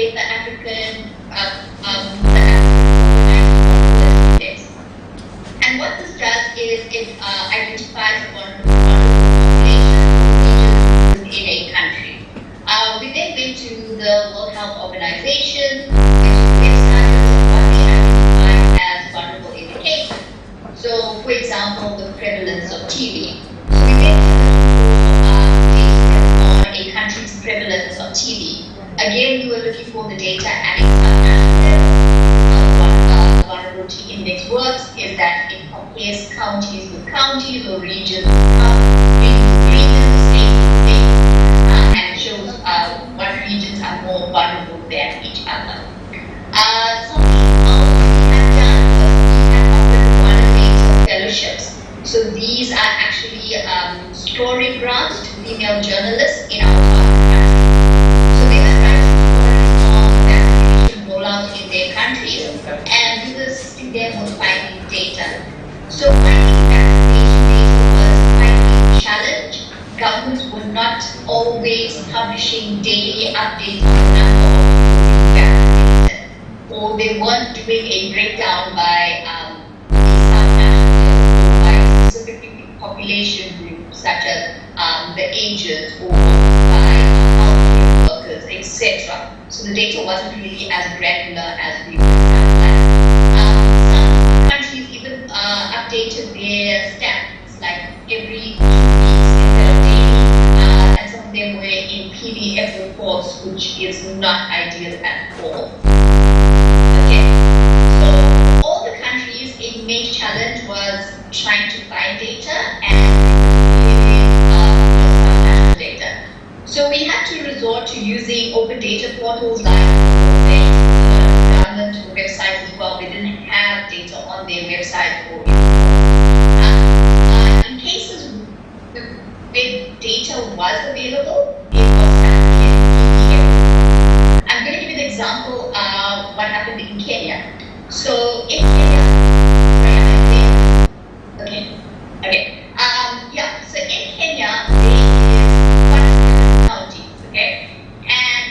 evaluate the African Index. And what this does is it identifies vulnerable populations within a country. We then went to the World Health Organization, which is what they identify as vulnerable indicators. So, for example, the prevalence of TB. So we then on a country's prevalence of TB. Again, we were looking for the data at a subnational level. What the vulnerability index works is that it compares counties with counties or regions with regions, states with states, and it shows what regions are more vulnerable than each other. Something else we have done was we have offered quantitative fellowships. So these are actually story grants to female journalists in our country. So they were writing stories on the vaccination rollout in their countries, and we were assisting them with finding data. So finding vaccination data was quite a challenge. Governments were not always publishing daily updates on the number of people being vaccinated, or they weren't doing a breakdown by specific population groups such as the aged or by healthcare workers, etc. So the data wasn't really as granular as we would have liked. Some countries even updated their stats like every 2 weeks instead of daily, and some of them were in PDF reports, which is not ideal at all. Okay, so all the countries, a major challenge was trying to find data and national data. So we had to resort to using open data portals like government websites as well. They didn't have data on their website or in cases where data was available, it was actually in PDF. I'm going to give you an example of what happened in Kenya. So in Kenya, so in Kenya, there is 47 counties, okay? And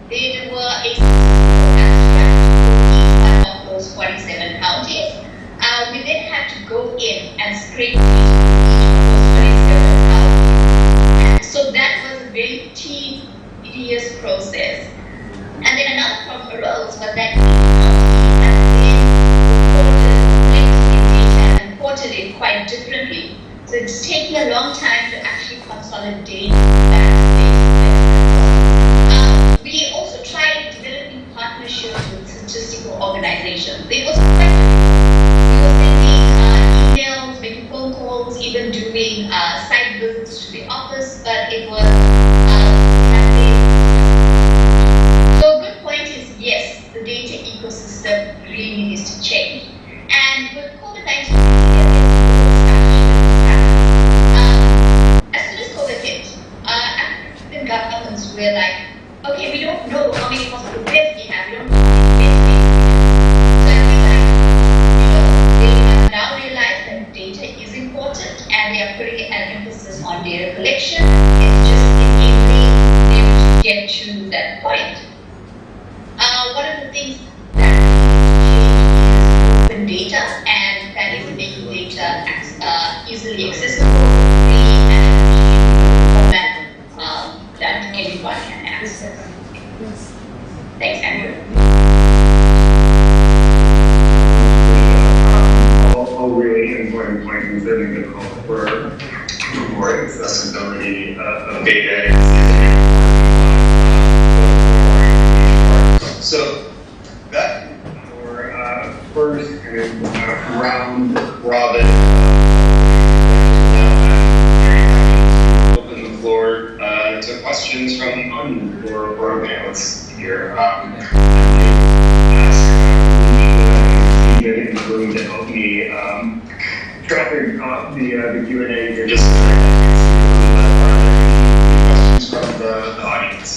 there were a abstract for each one of those 47 counties. We then had to go in and scrape each of those 47 counties. So that was a very tedious process. And then another problem arose was that each county has been reported it quite differently. So it's taking a long time to actually consolidate that data. We also tried developing partnerships with statistical organizations. They also quite difficult. We were sending emails, making phone calls, even doing site visits to the office, but it was so a good point is yes, the data ecosystem really needs to change. And with COVID-19, as soon as COVID hit, African governments were like, okay, we don't know how many hospital beds we have, we don't know how many beds we have. So I feel like, they have now realized that data is important and they are putting an emphasis on data collection. It's just enabling them to get to that point. One of the things that change is open data, and that is making data easily accessible, free, and efficient format that anyone can access. Thanks, Andrew. A really important point considering the call for more accessibility of data. So that for first round robin, open the floor to questions from or panelists here. In the room to help me tracking the Q&A here just a second. Questions from the audience.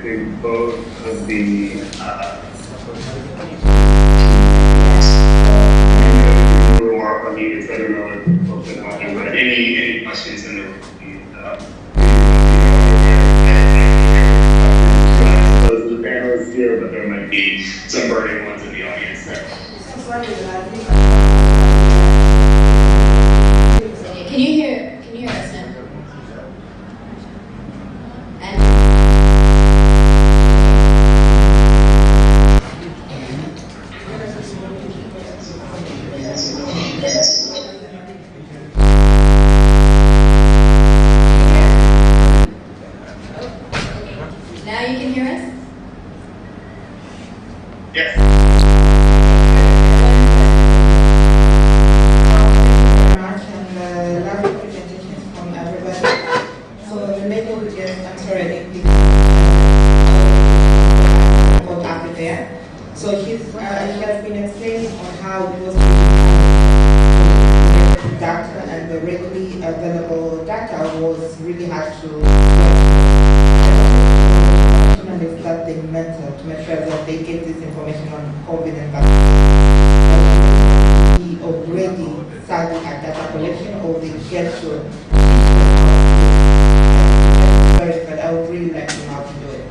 to both of the more on the I don't know if folks are talking, but any questions in the the panelists here, but there might be some burning ones in the audience there. Can you hear us now? Now you can hear us? Yes. So he has been explaining on how it was data and the readily available data was really hard to is that they mentor to make sure that they get this information on COVID and vaccine. Be already starting at data collection or they get to but I would really like to know how to do it.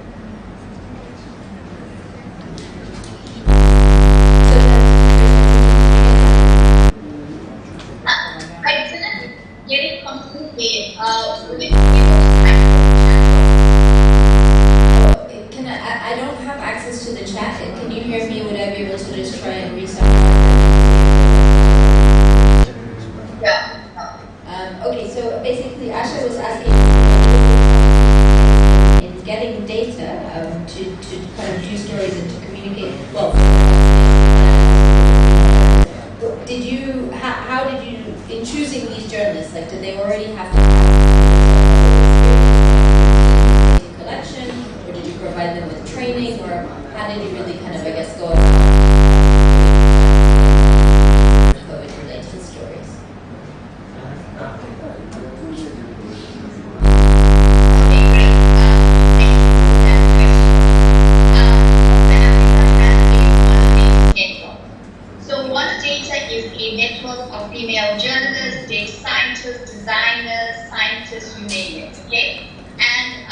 I didn't get it completely. Would it be I don't have access to the chat. Can you hear me? Would I be able to just try and resummarize? Yeah. Okay, so basically Asha was asking in getting data to kind of do stories and to communicate. Well, how did you, in choosing these journalists, like did they already have to have data collection? Did you provide them with training, or how did you really kind of, I guess, go about COVID-related stories? Okay, great. Thank you for that question. So One Data is a network of female journalists, data scientists, designers, scientists, you name it, okay? And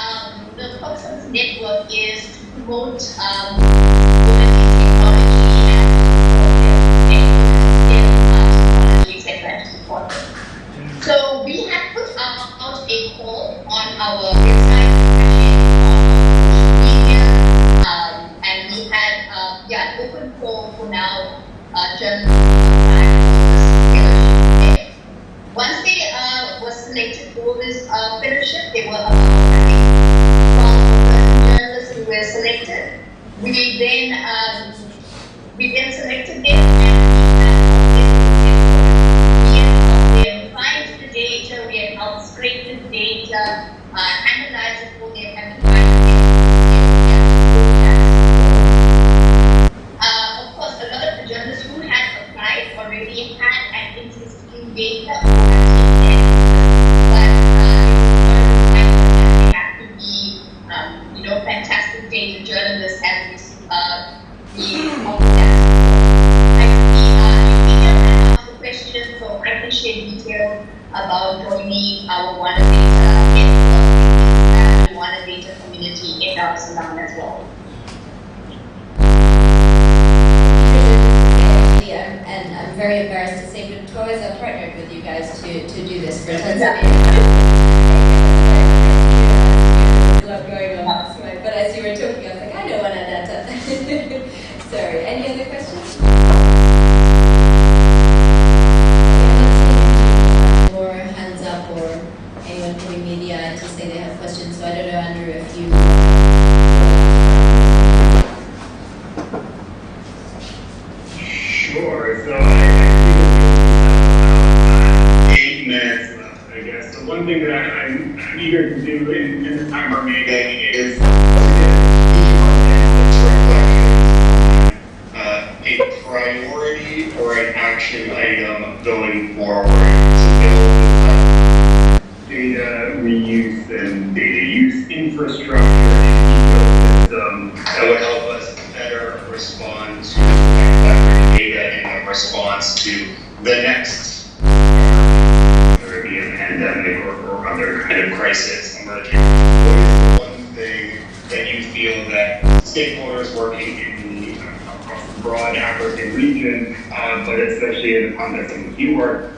the purpose of this network is to promote women in technology and technology, etc. to support them. So we had put out a call on our website, on social media, and we had an open call for now journalists fellowship. Once they were selected for this fellowship, they were journalists who were selected. We then selected them and we had helped them find the data, we had helped scrape the data, analyze it for them, and provide of course, a lot of the journalists who had applied already had an interest in data or had seen it, but it was not required that they have to be fantastic data journalists as we offer that. If you can ask the question, so I can share details about joining our One Data network and One Data community in Dar es Salaam as well. And I'm very embarrassed to say, but Toys partnered with you guys to do this for Tanzania. Going on this way. But as you were talking, I was like, I know One Data. Sorry. Any other questions? More hands up or anyone putting media to say they have questions. So I don't know, Andrew, if you. Sure. So I 8 minutes left, I guess. So one thing that I'm eager to do in the time remaining is to get a priority or an action item going forward to build data reuse and data use infrastructure and ecosystem that would help us better respond to collaborative data in a response to the next, whether it be a pandemic or other kind of crisis emerging. What is the one thing that you feel that stakeholders working in the across the broad African region, but especially in the context in which you work,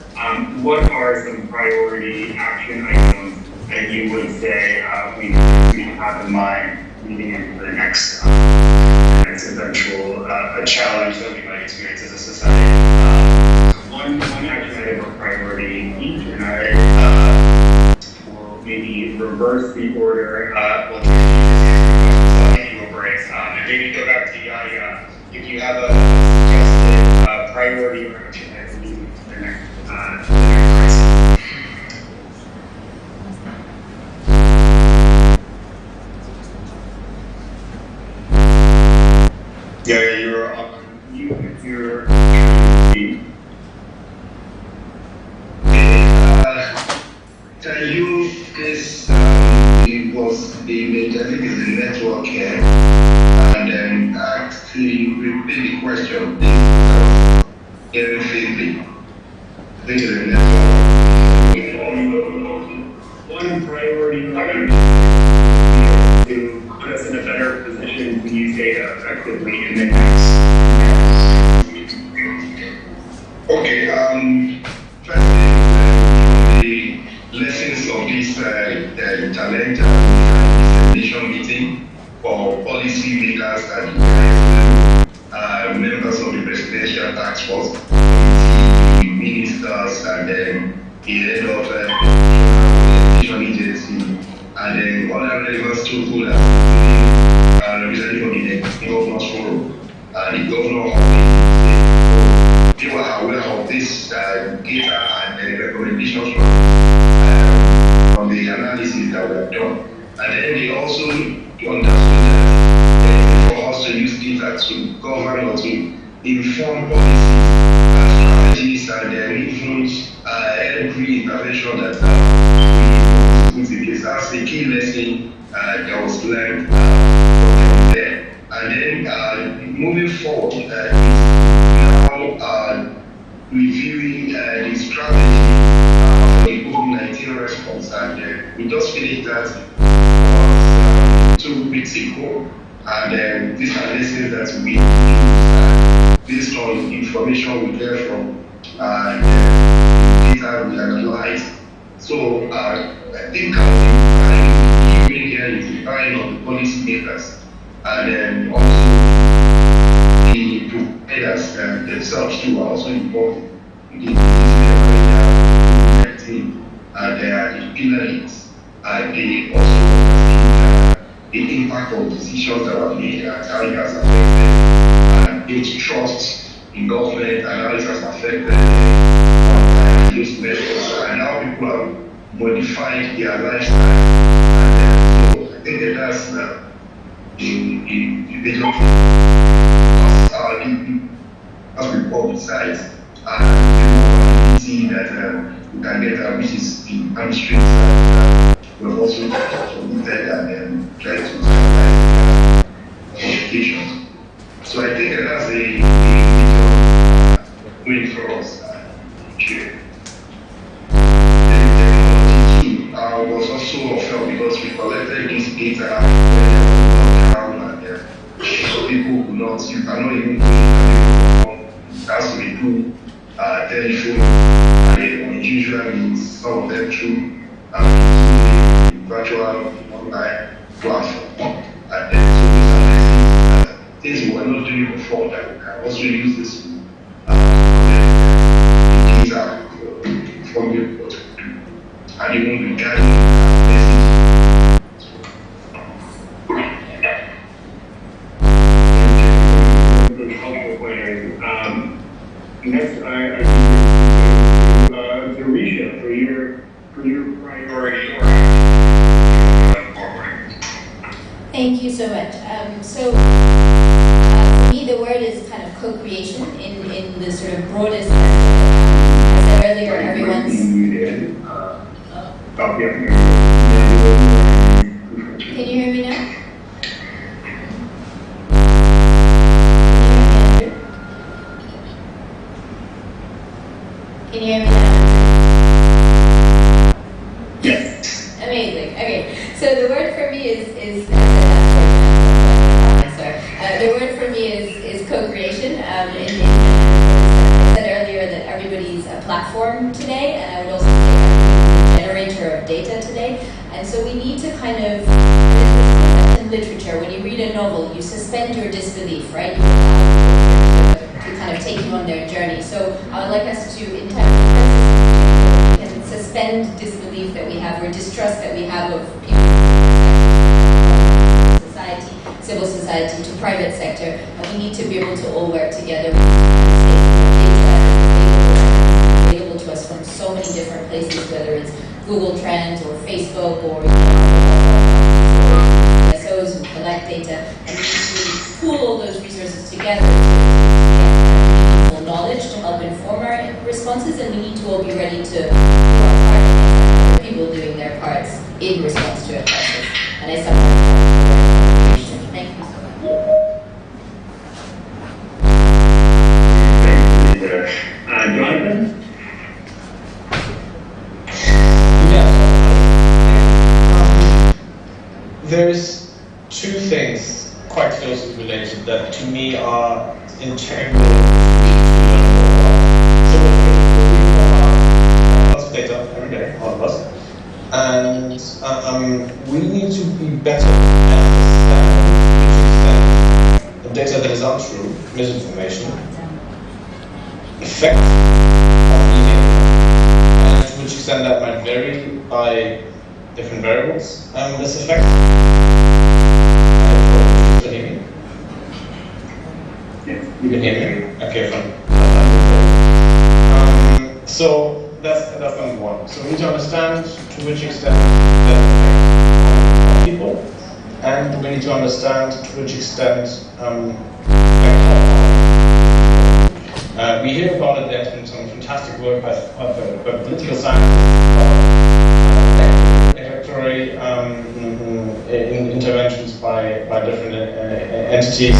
what are some priority action items that you would say we should have in mind leading into the next eventual challenge that we might experience as a society? One action item or priority each, and I will maybe reverse the order. Well, I'll give you a break. And maybe go back to Yaya. If you have a suggested priority or action item leading to the next crisis. Yeah, you're on mute if you're trying to speak. Can you please, it was the I think it's the network here, and then actually repeat the question, please, very faintly. I think it's the network. One priority to put us in a better position to use data effectively in the next. Okay, first thing, the lessons of this challenge and dissemination meeting for policy makers and members of the presidential task force, the ministers, and then the head of the orientation agency, and then other relevant stakeholders, representing from the governor's forum, the governor of the state. They were aware of this data and the recommendations from the analysis that were done. And then they also understood that for us to use data to govern or to inform policies, strategies, and then influence every intervention that we put in place. That's a key lesson that was learned from there. And then moving forward, is now reviewing the strategy for the COVID-19 response. And we just finished that 2 weeks ago. And these are lessons that we use based on information we get from the data we analyze. So I think the key here is the buying of the policy makers, and then also the providers themselves too are also involved in the COVID-19, and they are the pillars, and they also understand the impact of decisions that were made and how it has affected and build trust in government and how it has affected those measures and how people have modified their lifestyle. And so I think that that's the major thing as we publicize and the see that we can get which is the mainstream side. We've also submitted and tried to standardize communications. So I think that's a major win for us. Sure. The technology too was also felt because we collected this data and so people could not, you cannot even do it. It has to be through telephone and unusual means, some of them through virtual online platform. And then so things we were not doing before that we can also use this data from the report and even regarding messaging. Helpful plan. Next, I think Risha for your priority or action going forward. Thank you so much. For me, the word is kind of co-creation in the sort of broadest sense. As I said earlier, everyone's. Can you hear me now? word for me is the word for me is co-creation. I said earlier that everybody's a platform today, and I would also say everybody's a generator of data today. And so we need to kind of, in literature, when you read a novel, you suspend your disbelief, right? You allow people to kind of take you on their journey. So I would like us to, in terms of process, we can suspend disbelief that we have, or distrust that we have of people, society, civil society to private sector, and we need to be able to all work together. Data available to us from so many different places, whether it's Google Trends or Facebook or CSOs who collect data, and we need to pool all those resources together to get knowledge to help inform our responses, and we need to all be ready to do our part and other people doing their parts in response to a crisis. And I sometimes thank you so much. Jonathan? There's two things quite closely related that to me are integral to learn more about. So we have lots of data every day, all of us, and we need to be better at understanding the data that is untrue, misinformation, effect of behavior, and to which extent that might vary by different variables. This effect. You can hear me? Okay, fine. So that's number one. So we need to understand to which extent that affects people, and we need to understand to which extent we hear about it. There's been some fantastic work by political scientists about interventions by different entities,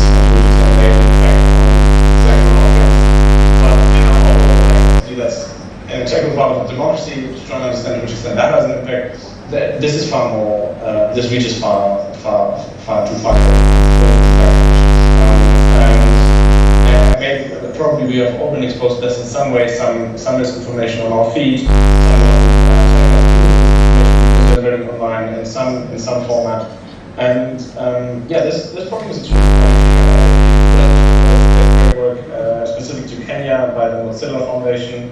that's an integral part of democracy, to try and understand to which extent that has an impact. This is far more, this reaches far too far. And probably we have all been exposed to this in some way, some misinformation on our feed, some online in some format. And this problem is extremely work specific to Kenya by the Mozilla Foundation.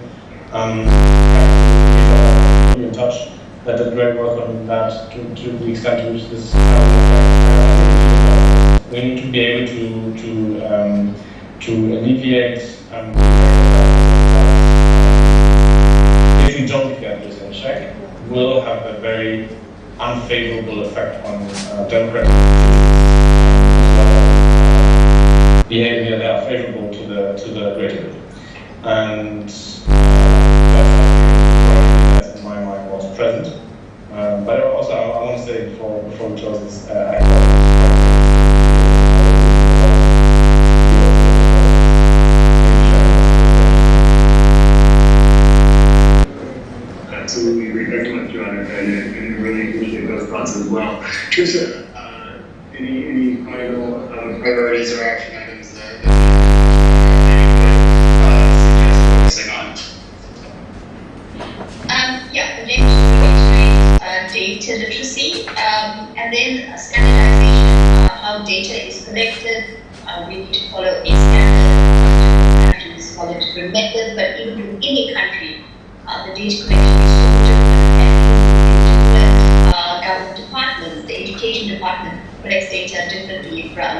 Be in touch. That did great work on that to the extent to which this we need to be able to alleviate if we don't get this in check, will have a very unfavorable effect on democratic behavior that are favorable to the greater good. And that's in my mind was present. But also I want to say before we close this, Absolutely agree very much, Jonathan, and really appreciate those thoughts as well. Trisha, any final priorities or action items that you would suggest focusing on? Again, to reiterate data literacy, and then standardization, how data is collected. We need to follow a standard, countries follow different methods, but even in any country, the data collection is so different, and different government departments. The education department collects data differently from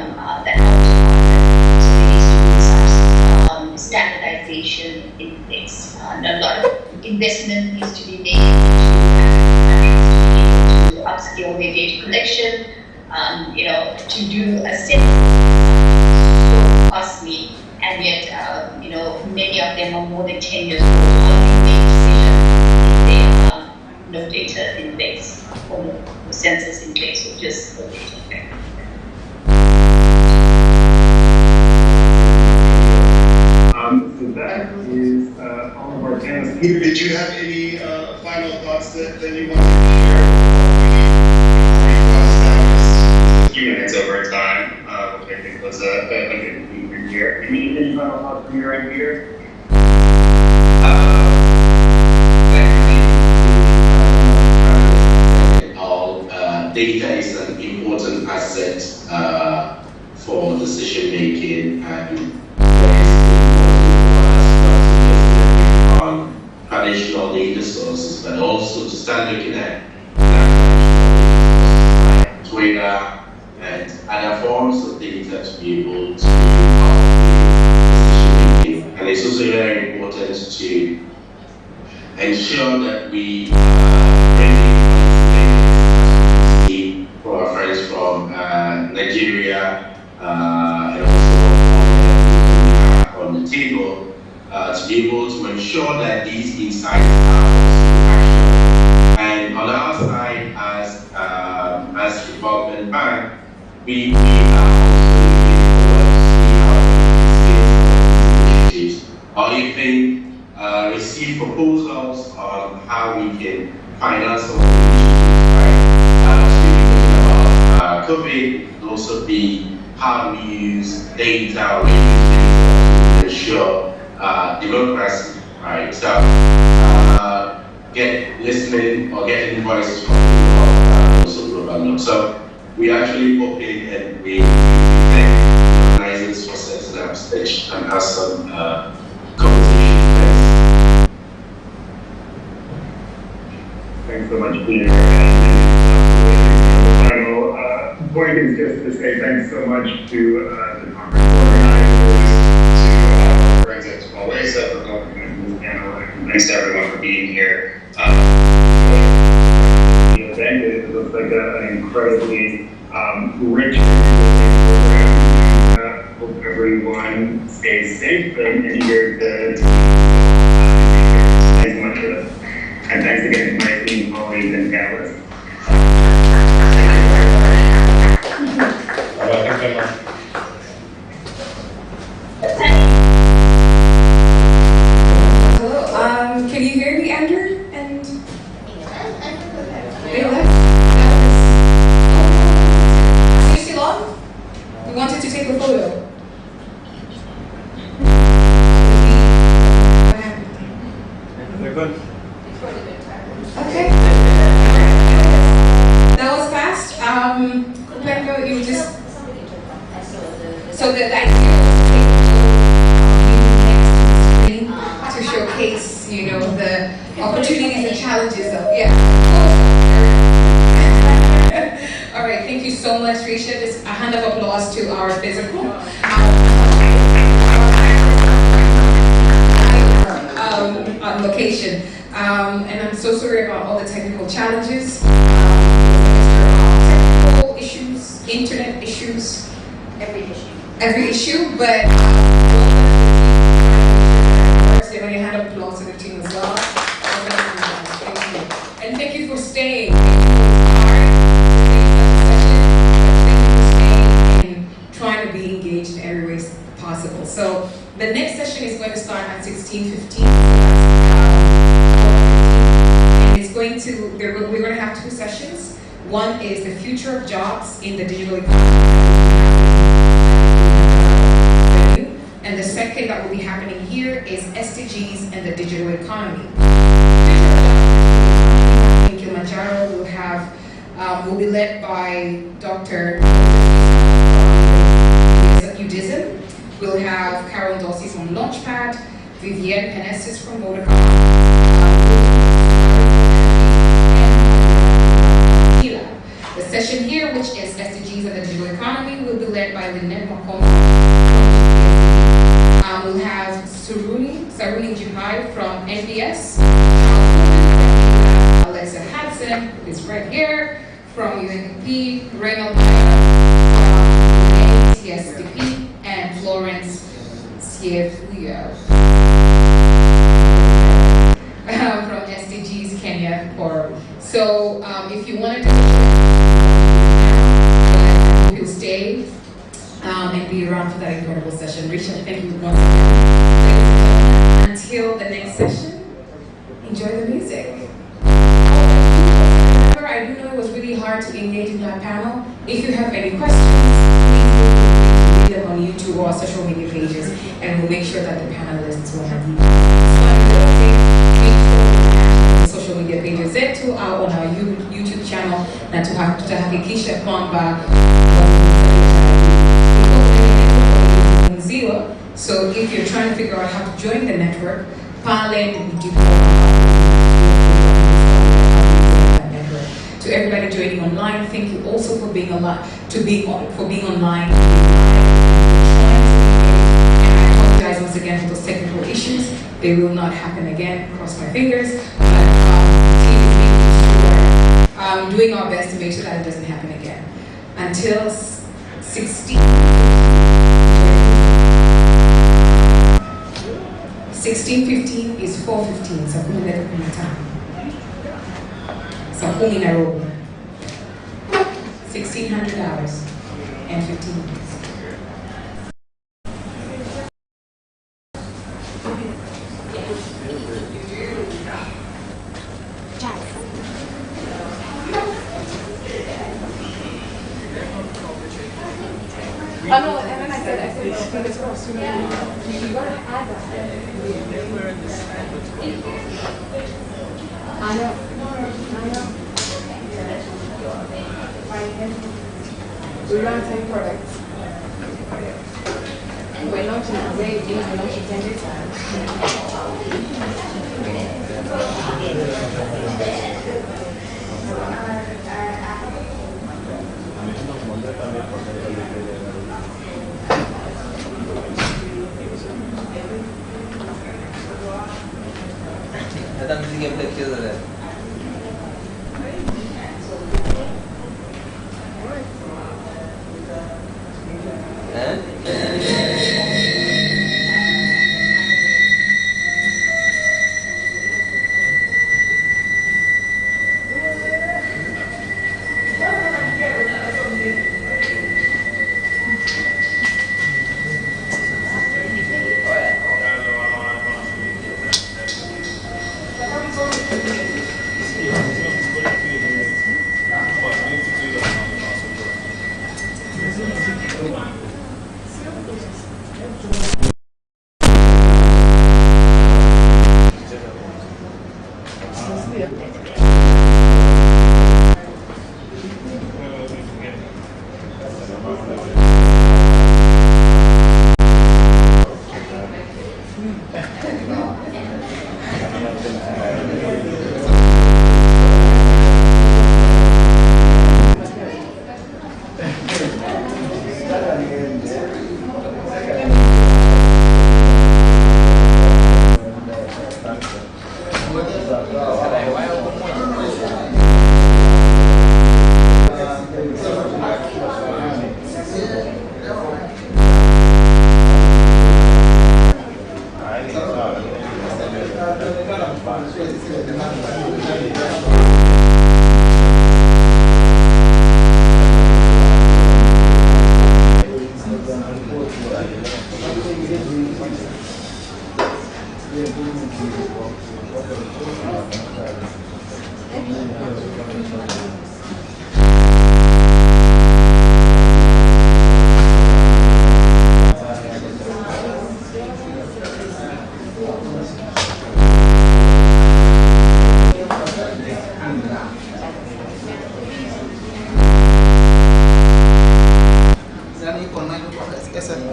the health department, so there needs to be some standardization in place. And a lot of investment needs to be made into countries to be able to upskill their data collection. To do a simple so costly, and yet many of them are more than 10 years old. How do you make decisions if they have no data in place, or no census in place, or just no data? So that is all of our panelists. Peter, Did you have any final thoughts that you wanted to share? A few minutes over time, which I think was a good conclusion here. any final thoughts from your end here? Data is an important asset for decision making, and it's important on traditional data sources, but also to start looking at Twitter and other forms of data to be able to help decision making. And it's also very important to ensure that we bring for our friends from Nigeria and also on the table to be able to ensure that these insights are also actionable. And on our side, as Development Bank, we are also looking forward to see how we can or even receive proposals on how we can finance some of the COVID will also be how we use data to ensure democracy, right? So get listening or getting voices from people also global. So we actually hoping and we thank organizing this process and stage and have some conversation. Thanks so much, Peter. Final point is just to say thanks so much to the conference organizers, to friends at Multi-Stakeholder for going to this panel, and thanks to everyone for being here. The event looks like an incredibly rich and interesting program. Hope everyone stays safe and eager to thanks so much for this. And thanks again to my team, colleagues, and panelists. Thank you very much. Hello. Can you hear me, Andrew? And they left. Stacy Long? We wanted to take a photo. They're good. Okay. That was fast. Remember, you just. So the idea was to take next screen to showcase, the opportunities and challenges of All right, thank you so much, Risha. Just a hand of applause to our physical. On location. And I'm so sorry about all the technical challenges. Technical issues, internet issues. Every issue, but give a hand of applause to the team as well. Thank you. And thank you for staying. Thank you for staying and trying to be engaged in every way possible. So the next session is going to start at 16:15. And it's going to, we're going to have two sessions. One is the future of jobs in the digital economy. And the second that will be happening here is SDGs and the digital economy. Future of jobs in Kilimanjaro will be led by Dr. UDISM. We'll have Carol Dossi from Launchpad, Vivienne Penesis from Vodacom, dLab. The session here, which is SDGs and the digital economy, will be led by Leonard Meider. We'll have Saruni Jihai from NBS. Alexa Hudson is right here from UNDP. Reynald Meider from CSDP, and Florence Siefuya from SDGs Kenya Forum. So if you wanted to you'll stay and be around for that incredible session. Rachel, thank you once again. until the next session, enjoy the music. Remember, I do know it was really hard to engage in that panel. If you have any questions, please read them on YouTube or social media pages, and we'll make sure that the panelists will have you. Social media pages zetu au on our YouTube channel, na tutahakikisha kwamba so if you're trying to figure out how to join the network, pale to everybody joining online, thank you also for being online, for being online. And I apologize once again for those technical issues. They will not happen again, cross my fingers. But team is making sure, doing our best to make sure that it doesn't happen again. Until 16:15 is 4:15, saa 10:15. Saa 10 Nairobi. $1,600 and 15 minutes. Oh no, and then I said, fingers crossed, you know, you gotta add that. I know. We run 10 products. We're launching today, we're launching 10 days. Neden bizi gepletiyorlar ya?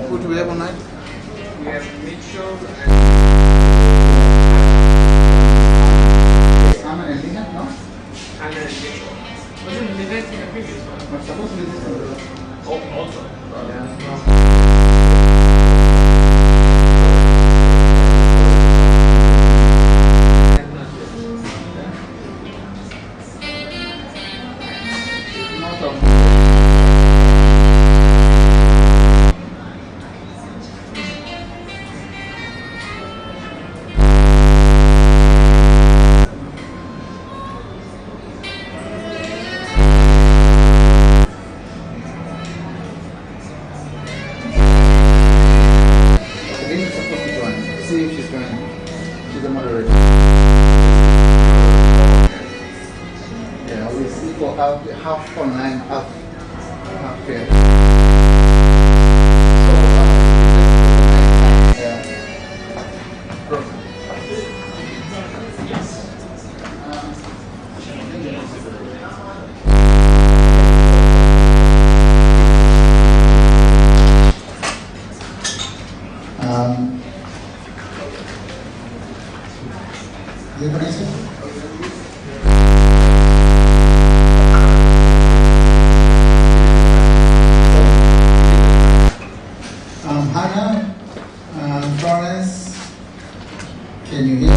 Who do we have online? We have Mitchell Anna and Lina, no? and Mitchell. Wasn't the event in the previous one? What's supposed to be this one? Also. half online, half here. Hannah, Florence, can you hear me?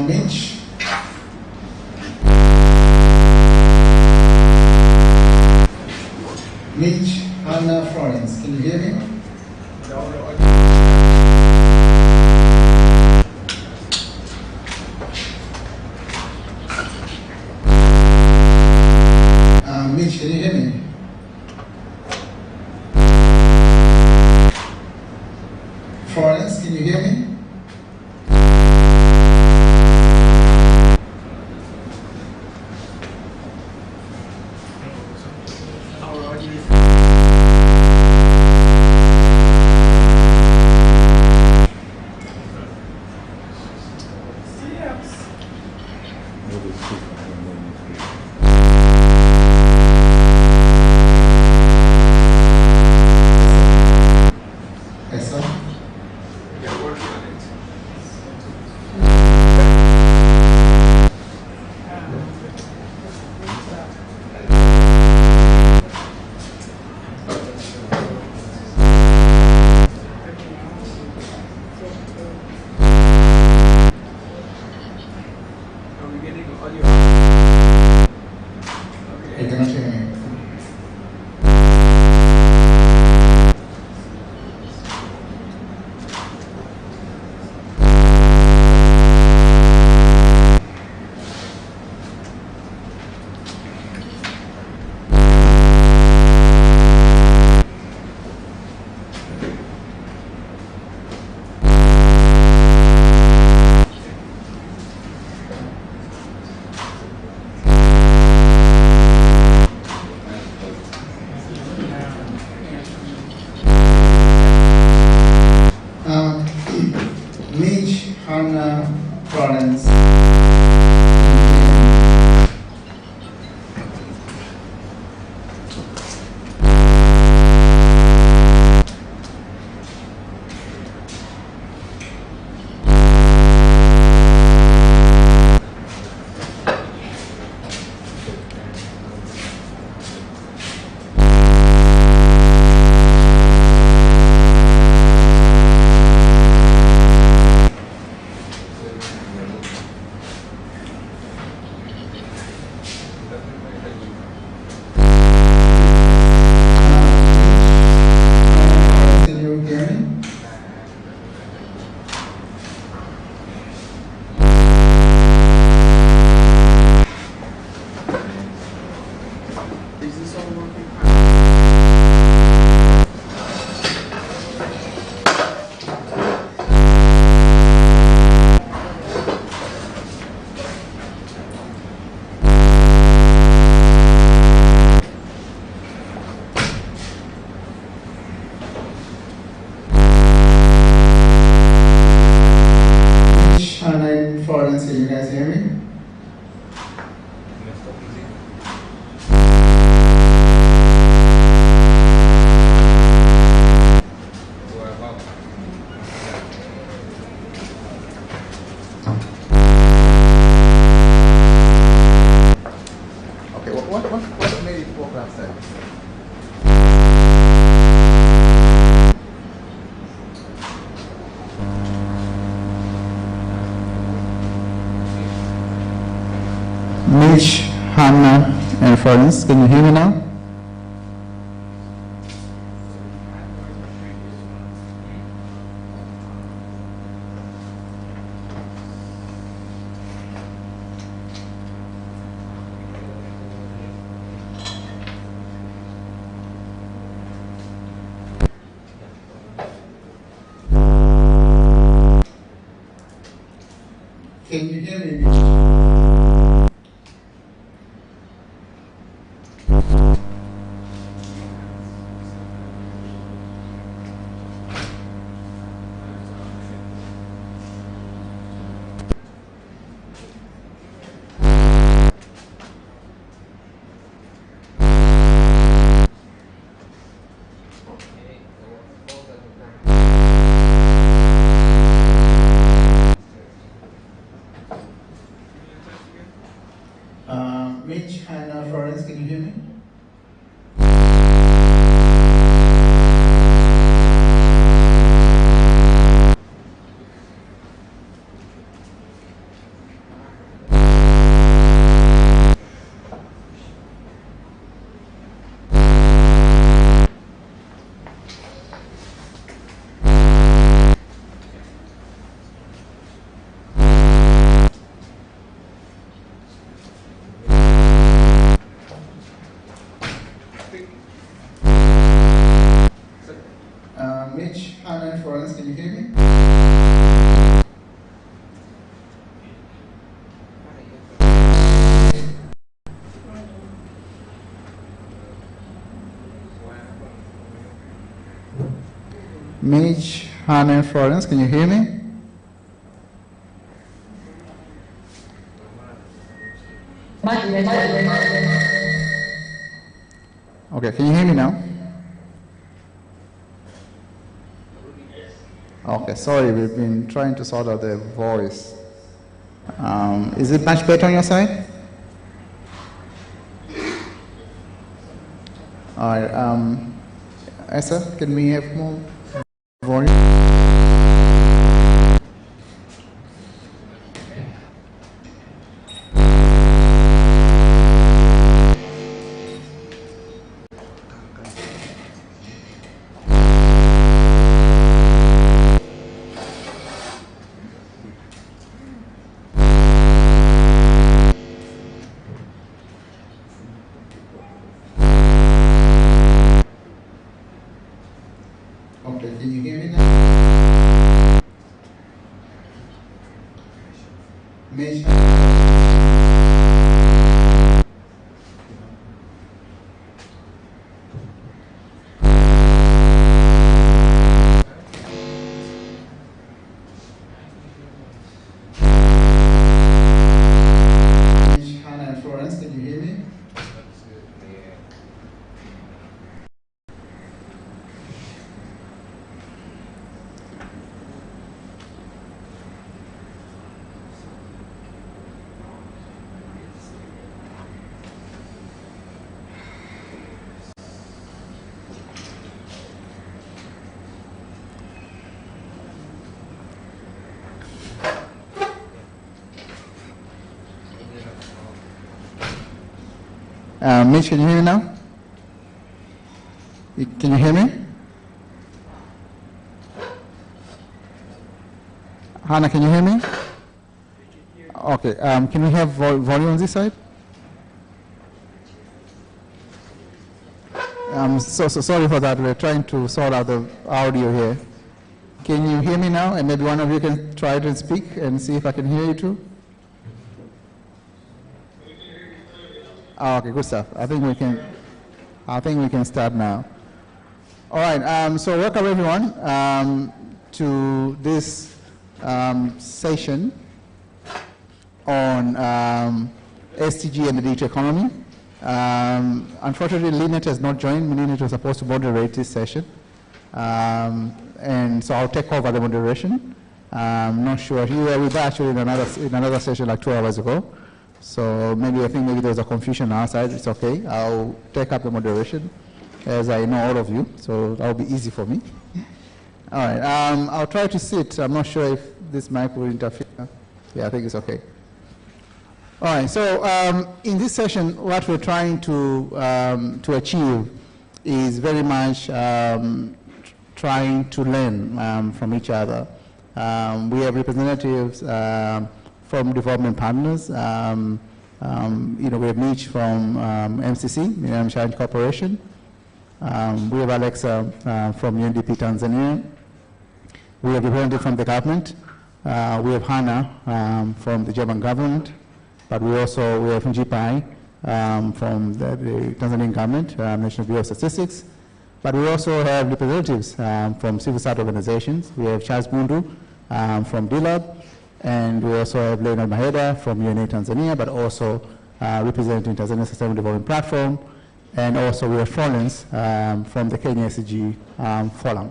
Mitch. Mitch, Hannah, Florence, can you hear me? Mitch, can you hear me? Florence, can you hear me? You cannot hear me. Mitch, Hannah, Florence. Florence, can you guys hear me? Okay, what made it work last time? Mitch, Hannah, and Florence, can you hear me now? Can you hear me? Mitch, Hannah, Florence, can you hear me? Mitch, Hannah, and Florence, can you hear me? Mitch, Hannah, and Florence, can you hear me? Okay, can you hear me now? Okay, sorry, we've been trying to sort out the voice. Is it much better on your side? All right, Asa, can we have more volume? Okay, can you hear me now? Mitch. Hannah and Florence, can you hear me? Mitch, can you hear me now? Can you hear me? Hannah, can you hear me? Okay, can we have volume on this side? So sorry for that, we're trying to sort out the audio here. Can you hear me now? And maybe one of you can try to speak and see if I can hear you too. Oh, okay, good stuff. I think we can start now. All right. So welcome everyone to this session on SDG and the digital economy. Unfortunately, Leonard has not joined. Leonard was supposed to moderate this session, and so I'll take over the moderation. I'm not sure. He was with actually in another session like 2 hours ago. So I think maybe there was a confusion on our side. It's okay. I'll take up the moderation as I know all of you, so that'll be easy for me. All right. I'll try to sit. I'm not sure if this mic will interfere. Yeah, I think it's okay. All right. So in this session, what we're trying to achieve is very much trying to learn from each other. We have representatives from development partners. We have Mitch from MCC, Millennium Challenge Corporation. We have Alexa from UNDP Tanzania. We have representative from the government. We have Hannah from the German government, but we have Njipai from the Tanzanian government, National Bureau of Statistics. But we also have representatives from civil society organizations. We have Charles Bundu from dLab, and we also have Leonard Meider from UNA Tanzania, but also representing Tanzania Sustainable Development Platform. And also we have Florence from the Kenya SDG Forum.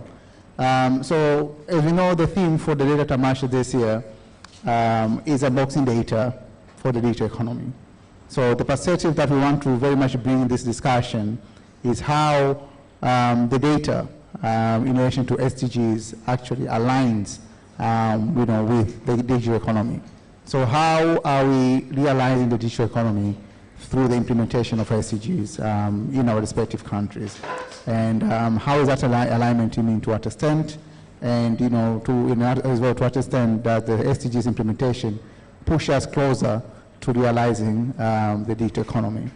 So as we know, the theme for the Data Tamasha this year is unboxing data for the digital economy. So the perspective that we want to very much bring in this discussion is how the data in relation to SDGs actually aligns with the digital economy. So how are we realizing the digital economy through the implementation of SDGs in our respective countries? And how is that alignment to what extent? And as well to what extent that the SDGs implementation push us closer to realizing the digital economy.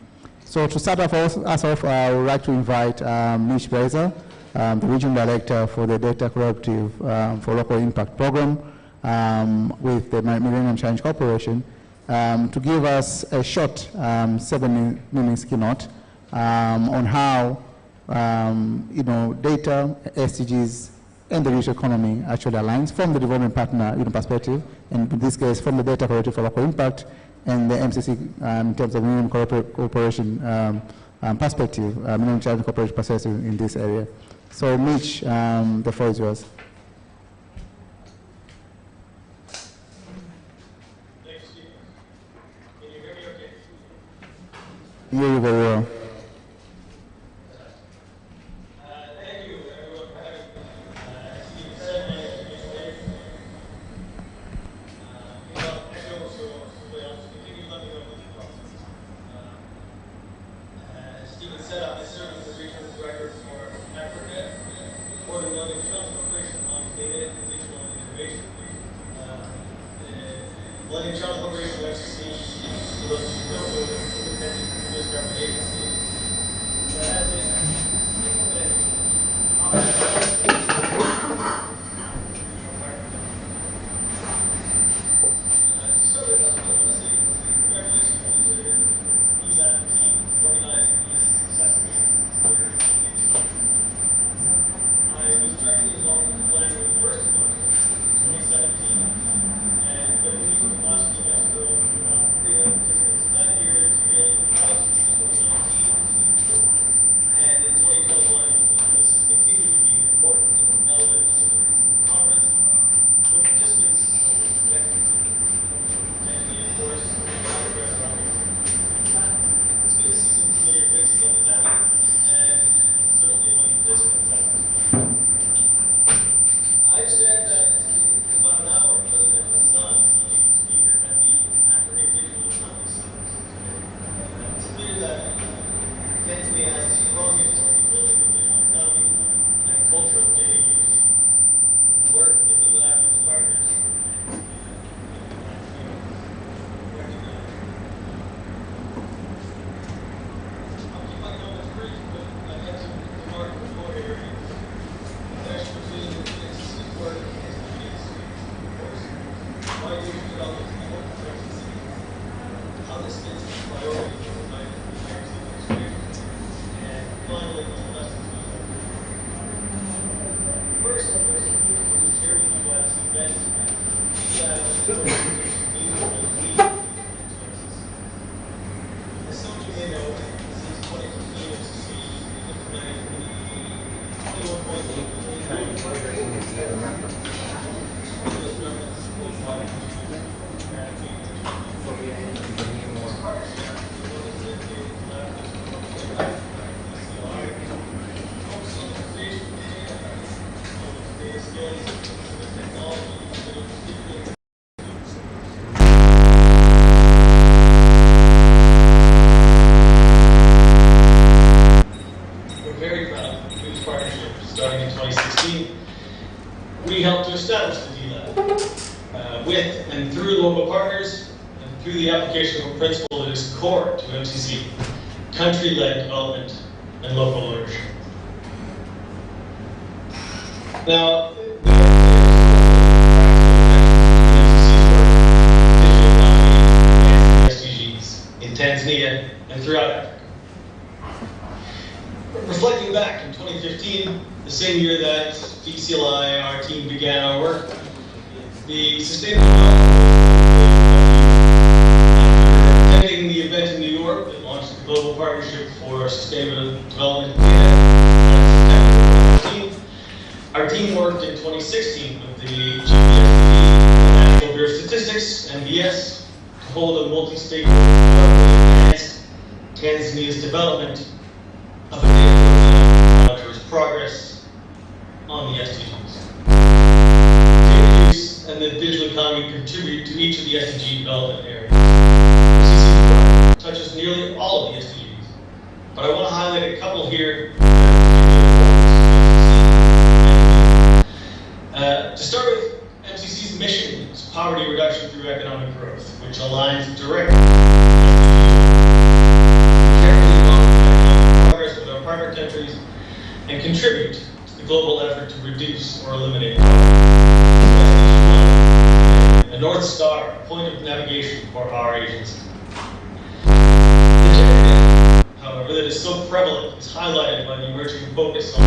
So to start us off, I would like to invite Mitch Brazer, the Regional Director for the Data Collaborative for Local Impact Program with the Millennium Challenge Corporation, to give us a short 7-minute keynote on how data, SDGs, and the digital economy actually aligns from the development partner perspective, and in this case from the Data Collaborative for Local Impact and the MCC in terms of Millennium Cooperation perspective, Millennium Challenge Cooperation perspective in this area. So Mitch, the floor is yours. Thanks, Steve. Can you hear me okay? Hear you very well. Thank you, everyone, for having me. As Steve said, my name is Mitch Brazer. As Stephen said, I serve as the Regional Director for Africa for the Millennium Challenge Corporation on data and digital innovation. The Millennium Challenge Corporation, or MCC, is an independent U.S. government agency that has we helped to establish the dLab with and through local partners and through the application of a principle that is core to MCC, country-led development and local ownership. Now, throughout Africa. Reflecting back in 2015, the same year that DCLI, our team, began our work, the Sustainable Development Goals, after attending the event in New York that launched the Global Partnership for Sustainable Development in Kenya in September 2015, our team worked in 2016 with the GPSD, the National Bureau of Statistics, NBS, to hold a multi-stakeholder forum to advance Tanzania's development of a data program to monitor its progress on the SDGs. Data use and the digital economy contribute to each of the SDG development areas. MCC's work touches nearly all of the SDGs, but I want to highlight a couple here. To start with, MCC's mission is poverty reduction through economic growth, which aligns directly with our partner countries and contribute to the global effort to reduce or eliminate poverty. A North Star, a point of navigation for our agency. The gender gap, however, that is so prevalent is highlighted by the emerging focus on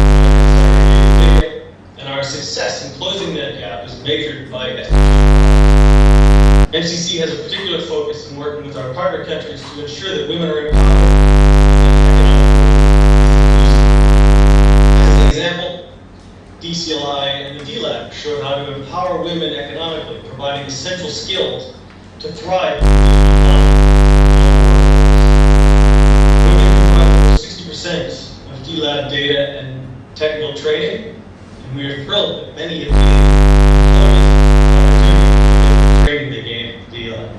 data, and our success in closing that gap is measured by SDGs. MCC has a particular focus in working with our partner countries to ensure that women are empowered. As an example, DCLI and the dLab showed how to empower women economically, providing essential skills to thrive in the economy. Women provide over 60% of dLab data and technical training, and we are thrilled that many of the employment opportunities and training they gain at dLab.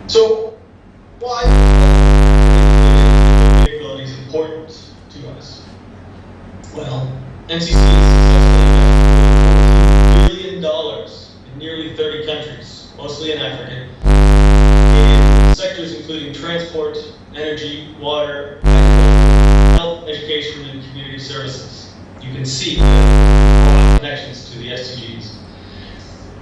So, why is capabilities important to us? Well, MCC has successfully invested $14 billion in nearly 30 countries, mostly in Africa, in sectors including transport, energy, water, health, education, and community services. You can see the connections to the SDGs.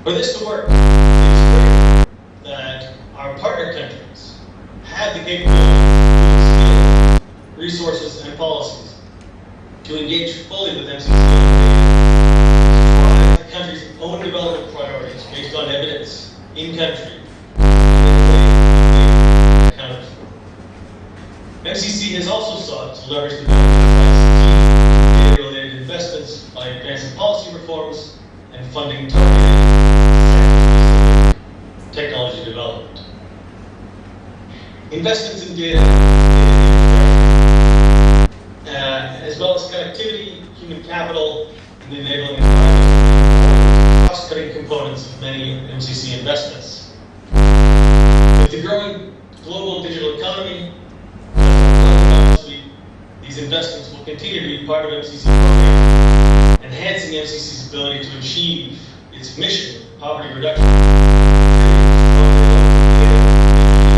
For this to work, it's clear that our partner countries have the capability, resources, and policies to engage fully with MCC on the country's own development priorities based on evidence in country and accounted for. MCC has also sought to leverage the benefits of data-related investments by advancing policy reforms and funding targeted technology development. Investments in data as well as connectivity, human capital, and the enabling environment, cross-cutting components of many MCC investments. With the growing global digital economy, these investments will continue to be part of MCC's program, enhancing MCC's ability to achieve its mission of poverty reduction through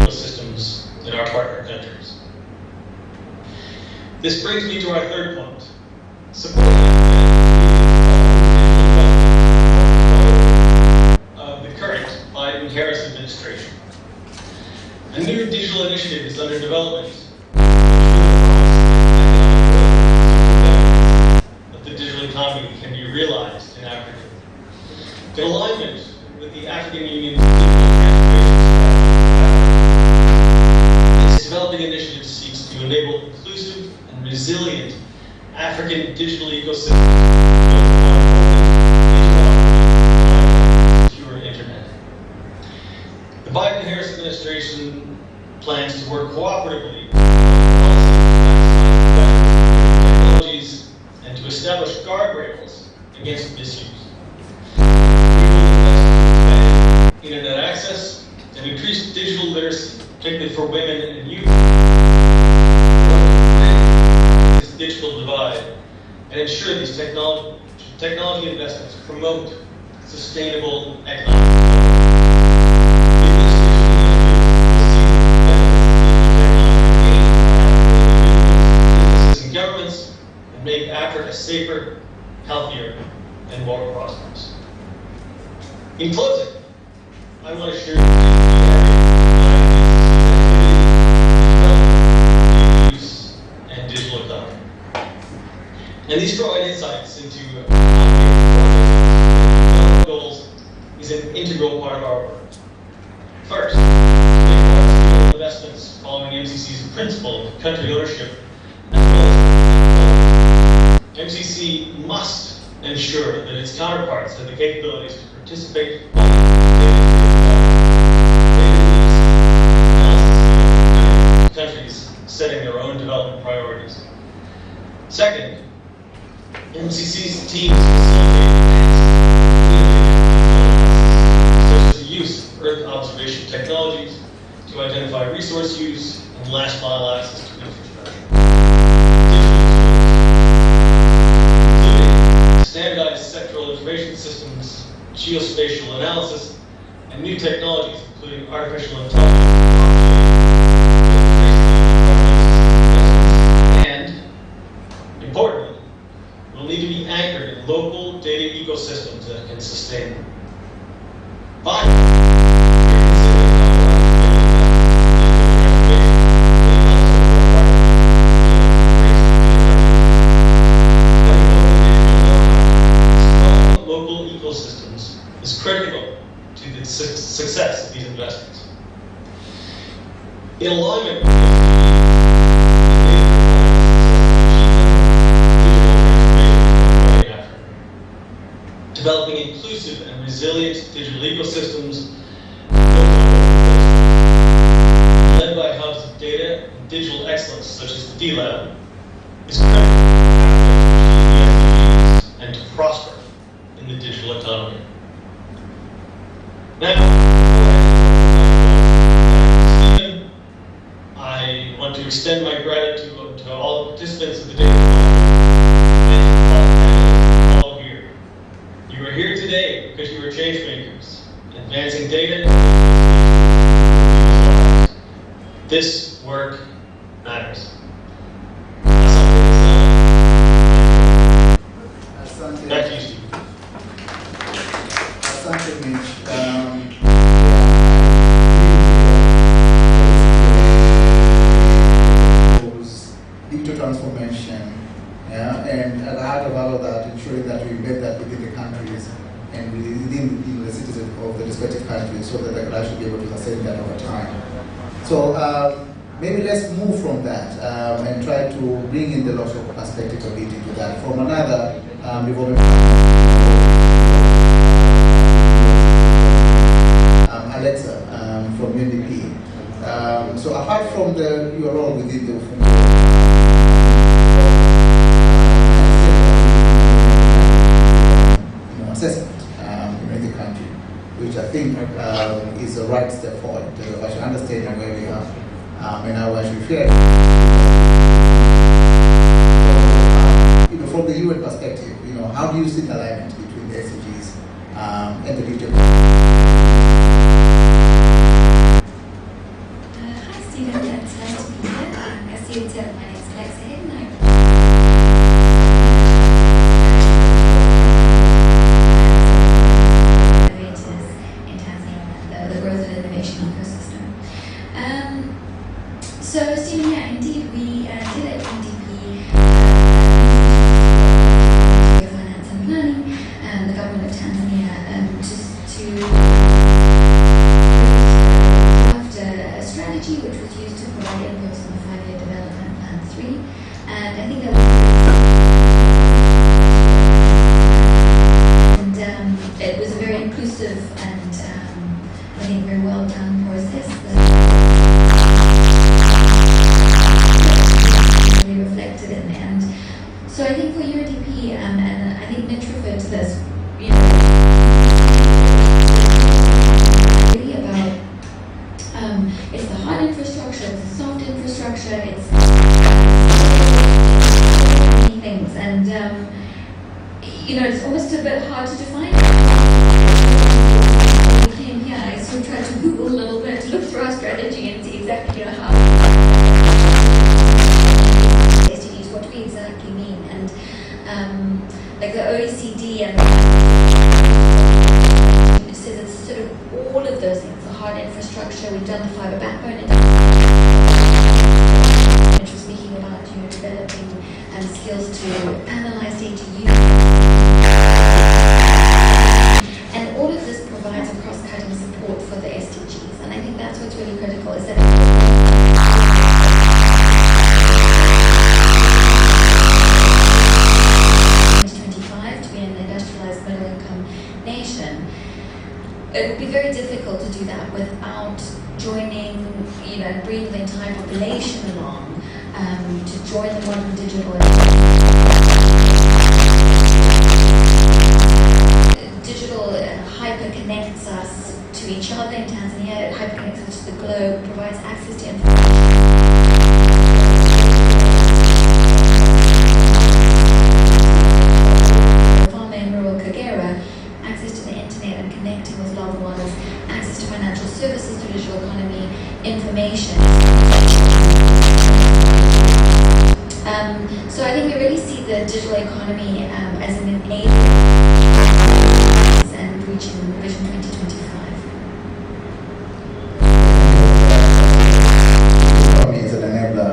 ecosystems in our partner countries. This brings me to our third point, supporting of the current Biden-Harris administration. A new digital initiative is under development of the digital economy can be realized in Africa. In alignment with the African Union's digital transformation strategy, its developing initiative seeks to enable inclusive and resilient African digital ecosystems built on open, secure internet. The Biden-Harris administration plans to work cooperatively on technologies and to establish guardrails against misuse. We will invest in expand internet access and increase digital literacy, particularly for women and youth. This digital divide and ensure these technology investments promote sustainable economic development. The administration will see the benefits of digital technology gained by businesses and governments and make Africa safer, healthier, and more prosperous. In closing, I want to share with you the area of And these provide insights into how goals is an integral part of our work. First, investments following MCC's principle of country ownership, as well as MCC must ensure that its counterparts have the capabilities to participate in countries setting their own development priorities. Second, MCC's teams facilitate such as the use of Earth observation technologies to identify resource use and last mile access to infrastructure. Including standardized sectoral information systems, geospatial analysis, and new technologies, including artificial intelligence, and, importantly, will need to be anchored in local data ecosystems that can sustain them. Finally, we're considering how strong local ecosystems is critical to the success of these investments. In alignment with developing inclusive and resilient digital ecosystems led by hubs of data and digital excellence such as the dLab is critical to achieve the SDGs and to prosper in the digital economy. Now, Stephen, I want to extend my gratitude to all the participants of the data and all here. You are here today because you are change makers, advancing data. This work matters. Back to you, Steve. Asante, Mitch. Digital transformation, and at the heart of all of that, ensuring that we embed that within the countries and within the citizens of the respective countries so that they can actually be able to sustain that over time. So maybe let's move from that and try to bring in the local perspective of it into that from another development. Alexa from UNDP. So apart from your role within the assessment in the country, which I think is the right step forward to actually understanding where we are and how we actually fare. From the UN perspective, how do you see the alignment between the SDGs and the digital? Hi Stephen, it's nice to be here. As you said, my name is Alexa Hayden. In Tanzania, the growth and innovation ecosystem. So Stephen, yeah, indeed, we did at UNDP finance and planning, the government of Tanzania, to draft a strategy which was used to provide inputs on the 5-year development plan 3, and I think that it was a very inclusive and I think very well done process that really reflected in the end. So I think for UNDP, and I think Mitch referred to this, really about it's the hard infrastructure, it's the soft infrastructure, it's many things, and it's almost a bit hard to define. When we came here, I sort of tried to Google a little bit to look through our strategy and see exactly how SDGs, what do we exactly mean, and like the OECD and it says it's sort of all of those things, the hard infrastructure, we've done the fiber backbone, which was speaking about developing skills to analyze it would be very difficult to do that without joining, and bringing the entire population along to join the modern digital hyper connects us to each other in Tanzania, it hyper connects us to the globe, provides access to information. Farmer in rural Kagera, access to the internet and connecting with loved ones, access to financial services, to digital economy, information. So I think we really see the digital economy as an enabler and reaching Vision 2025. Economy is an enabler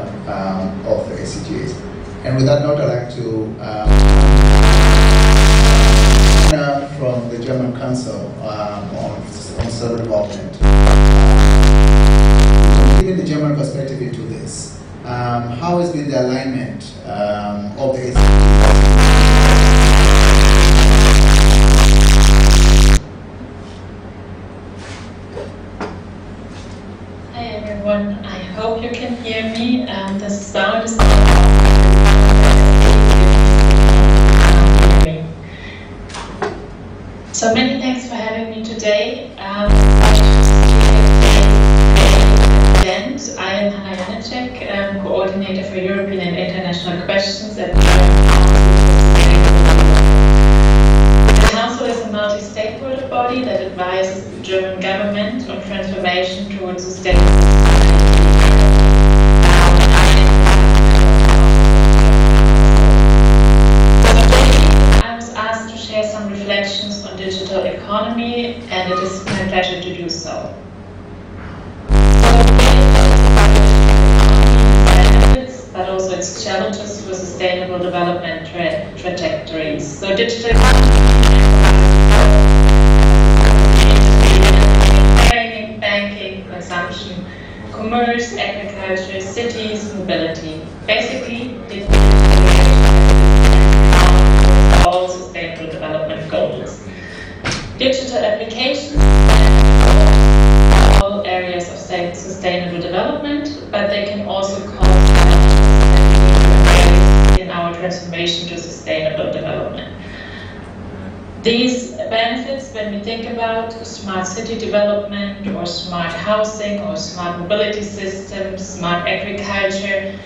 of the SDGs. And with that note, I'd like to from the German Council on Sustainable Development. Giving the German perspective into this, how has been the alignment of the SDGs? Hi everyone, I hope you can hear me. The sound is not So many thanks for having me today. I am Hanna Janicek, coordinator for European and international questions at the Council is a multi-stakeholder body that advises the German government on transformation towards sustainable I was asked to share some reflections on digital economy, and it is my pleasure to do so. But also its challenges for sustainable development trajectories. So digital training, banking, consumption, commerce, agriculture, cities, mobility. Basically, all sustainable development goals. Digital applications all areas of sustainable development, but they can also cause in our transformation to sustainable development. These benefits, when we think about smart city development or smart housing or smart mobility systems, smart agriculture,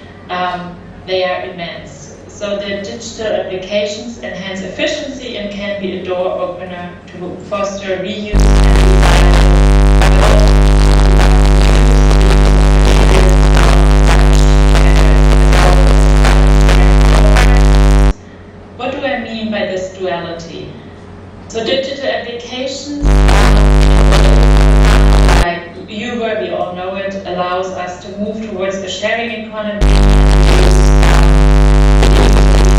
they are immense. So the digital applications enhance efficiency and can be a door opener to foster reuse and What do I mean by this duality? So digital applications, like Uber, we all know it, allows us to move towards a sharing economy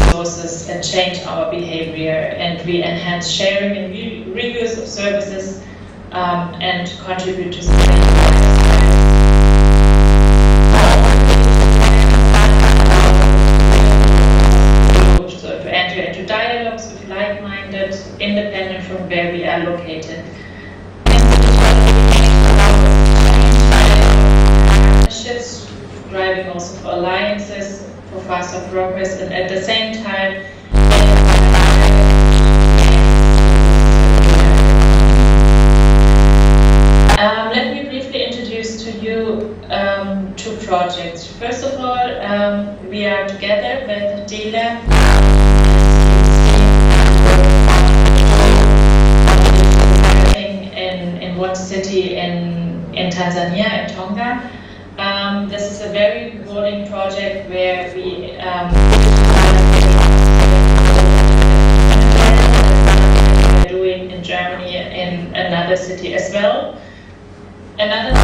resources and change our behavior, and we enhance sharing and reuse of services and contribute to So to enter into dialogues with like-minded, independent from where we are located. Partnerships, driving also for alliances, for faster progress, and at the same time, let me briefly introduce to you two projects. First of all, we are together with dLab in one city in Tanzania, in Tonga. This is a very rewarding project where we are doing in Germany in another city as well. Another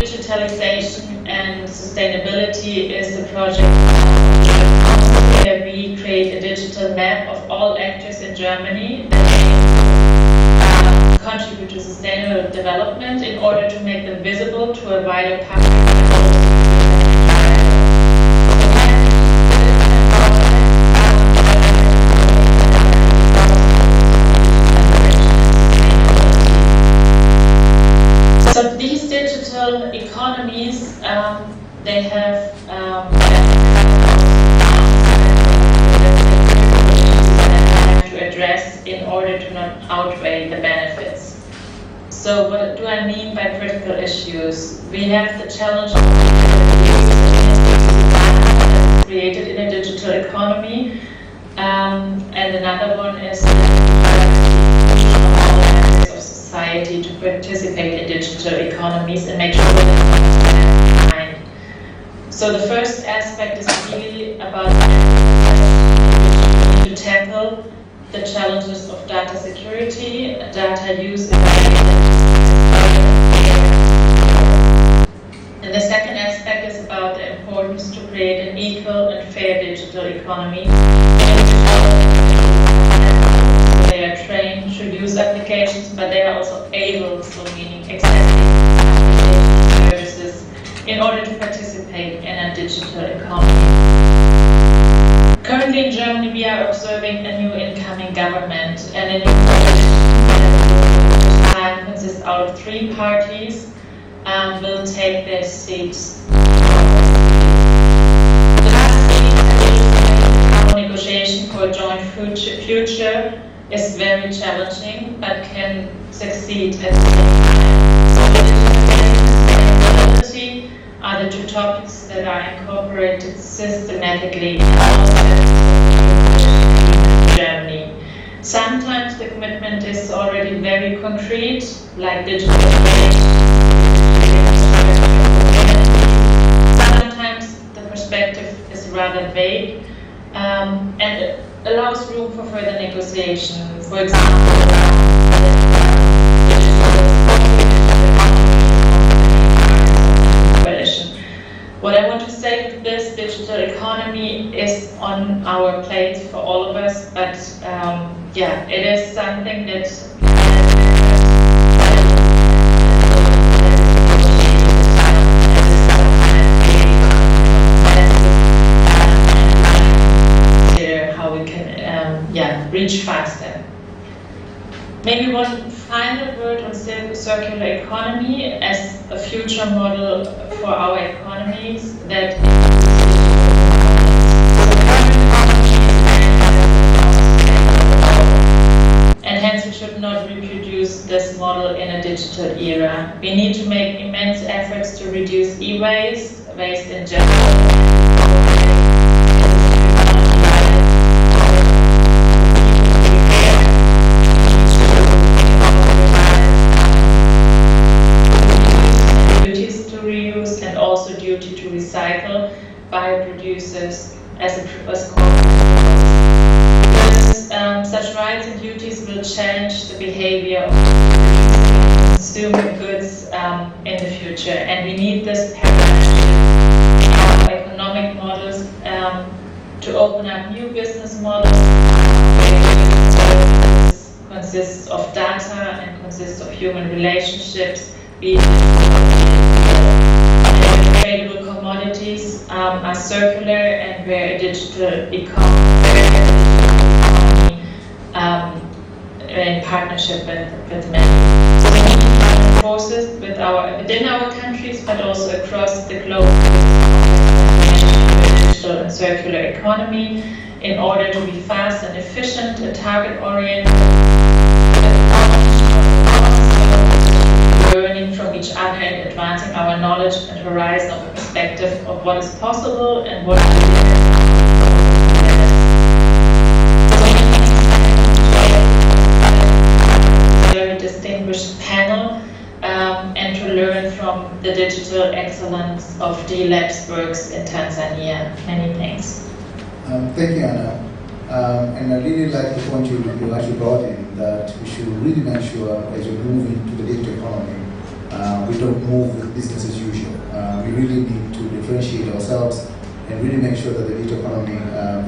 digitalization and sustainability is the project where we create a digital map of all actors in Germany that contribute to sustainable development in order to make them visible to a wider public. digital economies, they have to address in order to not outweigh the benefits. So what do I mean by critical issues? We have the challenge of data created in a digital economy, and another one is the of society to participate in digital economies and make sure that it's mind. So the first aspect is really about to tackle the challenges of data security, data use, and the second aspect is about the importance to create an equal and fair digital economy. They are trained to use applications, but they are also able, so meaning accessing services, in order to participate in a digital economy. Currently in Germany, we are observing a new incoming government, and a new coalition consists out of 3 parties will take their seats. The last negotiation for a joint future is very challenging, but can succeed at the same time. So sustainability are the 2 topics that are incorporated systematically in Germany. Sometimes the commitment is already very concrete, like digital innovation. Sometimes the perspective is rather vague and it allows room for further negotiation. For example, what I want to say with this digital economy is on our plate for all of us, but yeah, it is something that how we can reach faster. Maybe one final word on circular economy as a future model for our economies that and hence we should not reproduce this model in a digital era. We need to make immense efforts to reduce e-waste, waste in general, and also duty to recycle by producers as because such rights and duties will change the behavior of consumer goods in the future, and we need this paradigm in our economic models to open up new business models. Business consists of data and consists of human relationships, be it tradable commodities are circular, and where a digital economy in partnership with many. So we need to join forces within our countries, but also across the globe, digital and circular economy, in order to be fast and efficient and target-oriented, learning from each other and advancing our knowledge and horizon of perspective of what is possible and what is a very distinguished panel and to learn from the digital excellence of dLab's works in Tanzania. Many thanks. Thank you, Anna. And I really like the point you actually brought in, that we should really make sure as we move into the digital economy, we don't move with business as usual. We really need to differentiate ourselves and really make sure that the digital economy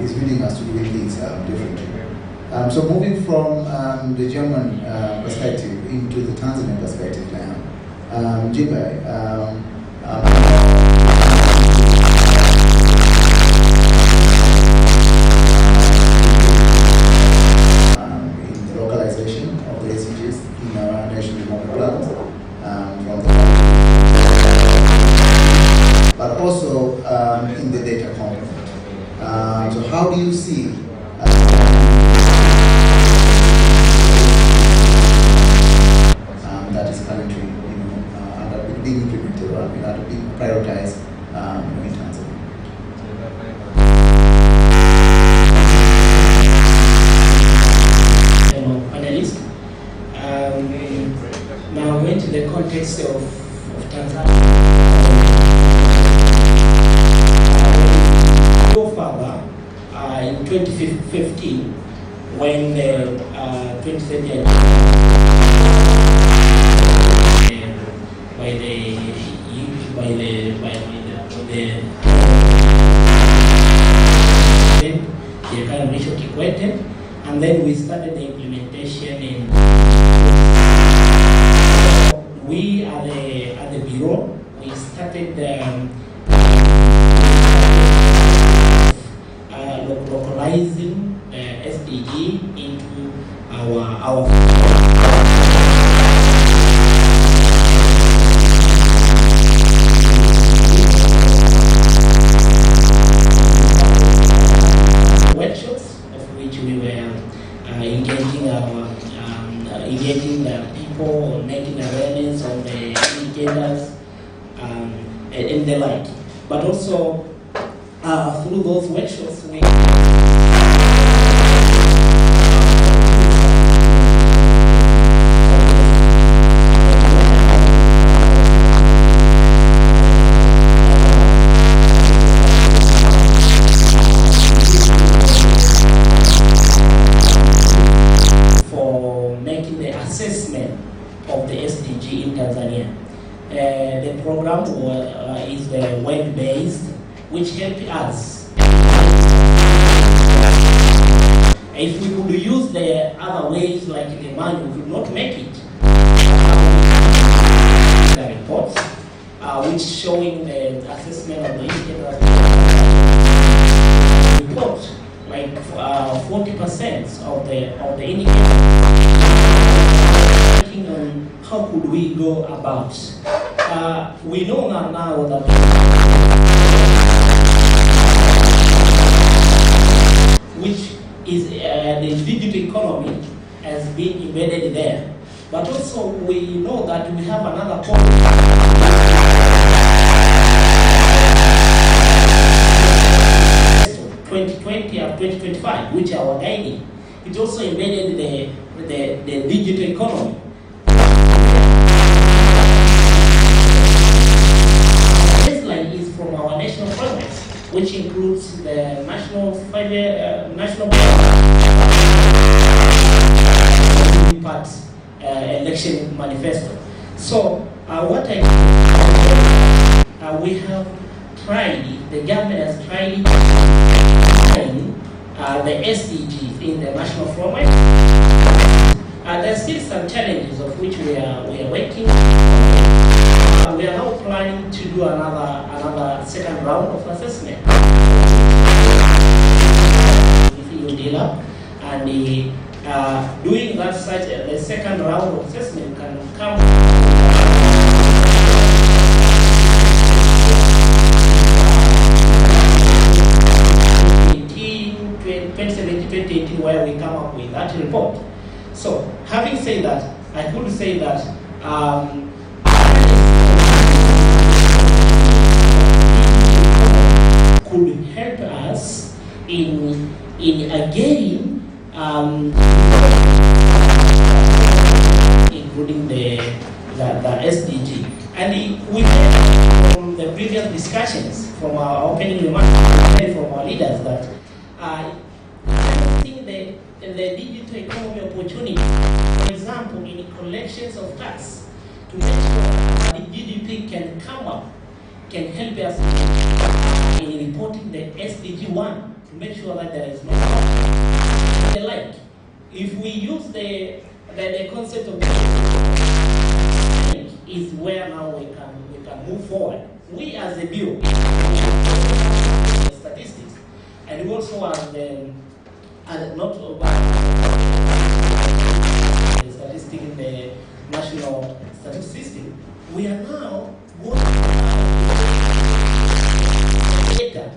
is leading us to doing things differently. So moving from the German perspective into the Tanzanian perspective now, Jibai, localization of the SDGs in our national development plans from the how do you see that is currently, being implemented or being prioritized in Tanzania? Panelists. Now, going to the context of Tanzania. Go further, in 2015, when the 2030 the kind of ratio equated, and then we started the implementation in. We at the bureau, we started localizing SDG into our workshops, of which we were engaging the people, making awareness on the indicators and the like. But also through those workshops, we assessment of the SDG in Tanzania. The program is web-based, which helped us. If we could use the other ways like the manual, we could not make it. The reports, which showing the assessment of the indicators. Report like 40% of the indicators. On how could we go about? We know now that which is the digital economy has been embedded there, but also we know that we have another point. 2020 and 2025, which are guiding. It also embedded the digital economy. From our national programs, which includes the national election manifesto. So what we have tried, the government has tried to define the SDGs in the national framework. There are still some challenges of which we are working. We are now planning to do another second round of assessment with dLab, and doing that such the second round of assessment can come 2017-2018, where we come up with that report. So, having said that, I could say that could help us in again including the SDG. And we heard from the previous discussions, from our opening remarks, from our leaders, that I think the digital economy opportunity, for example, in collections of tax, to make sure that the GDP can come up, can help us in reporting the SDG 1 to make sure that there is no the like. If we use the concept of is where now we can move forward. We as a bureau, statistics, and we also as the not statistic in the national statistics system, we are now going data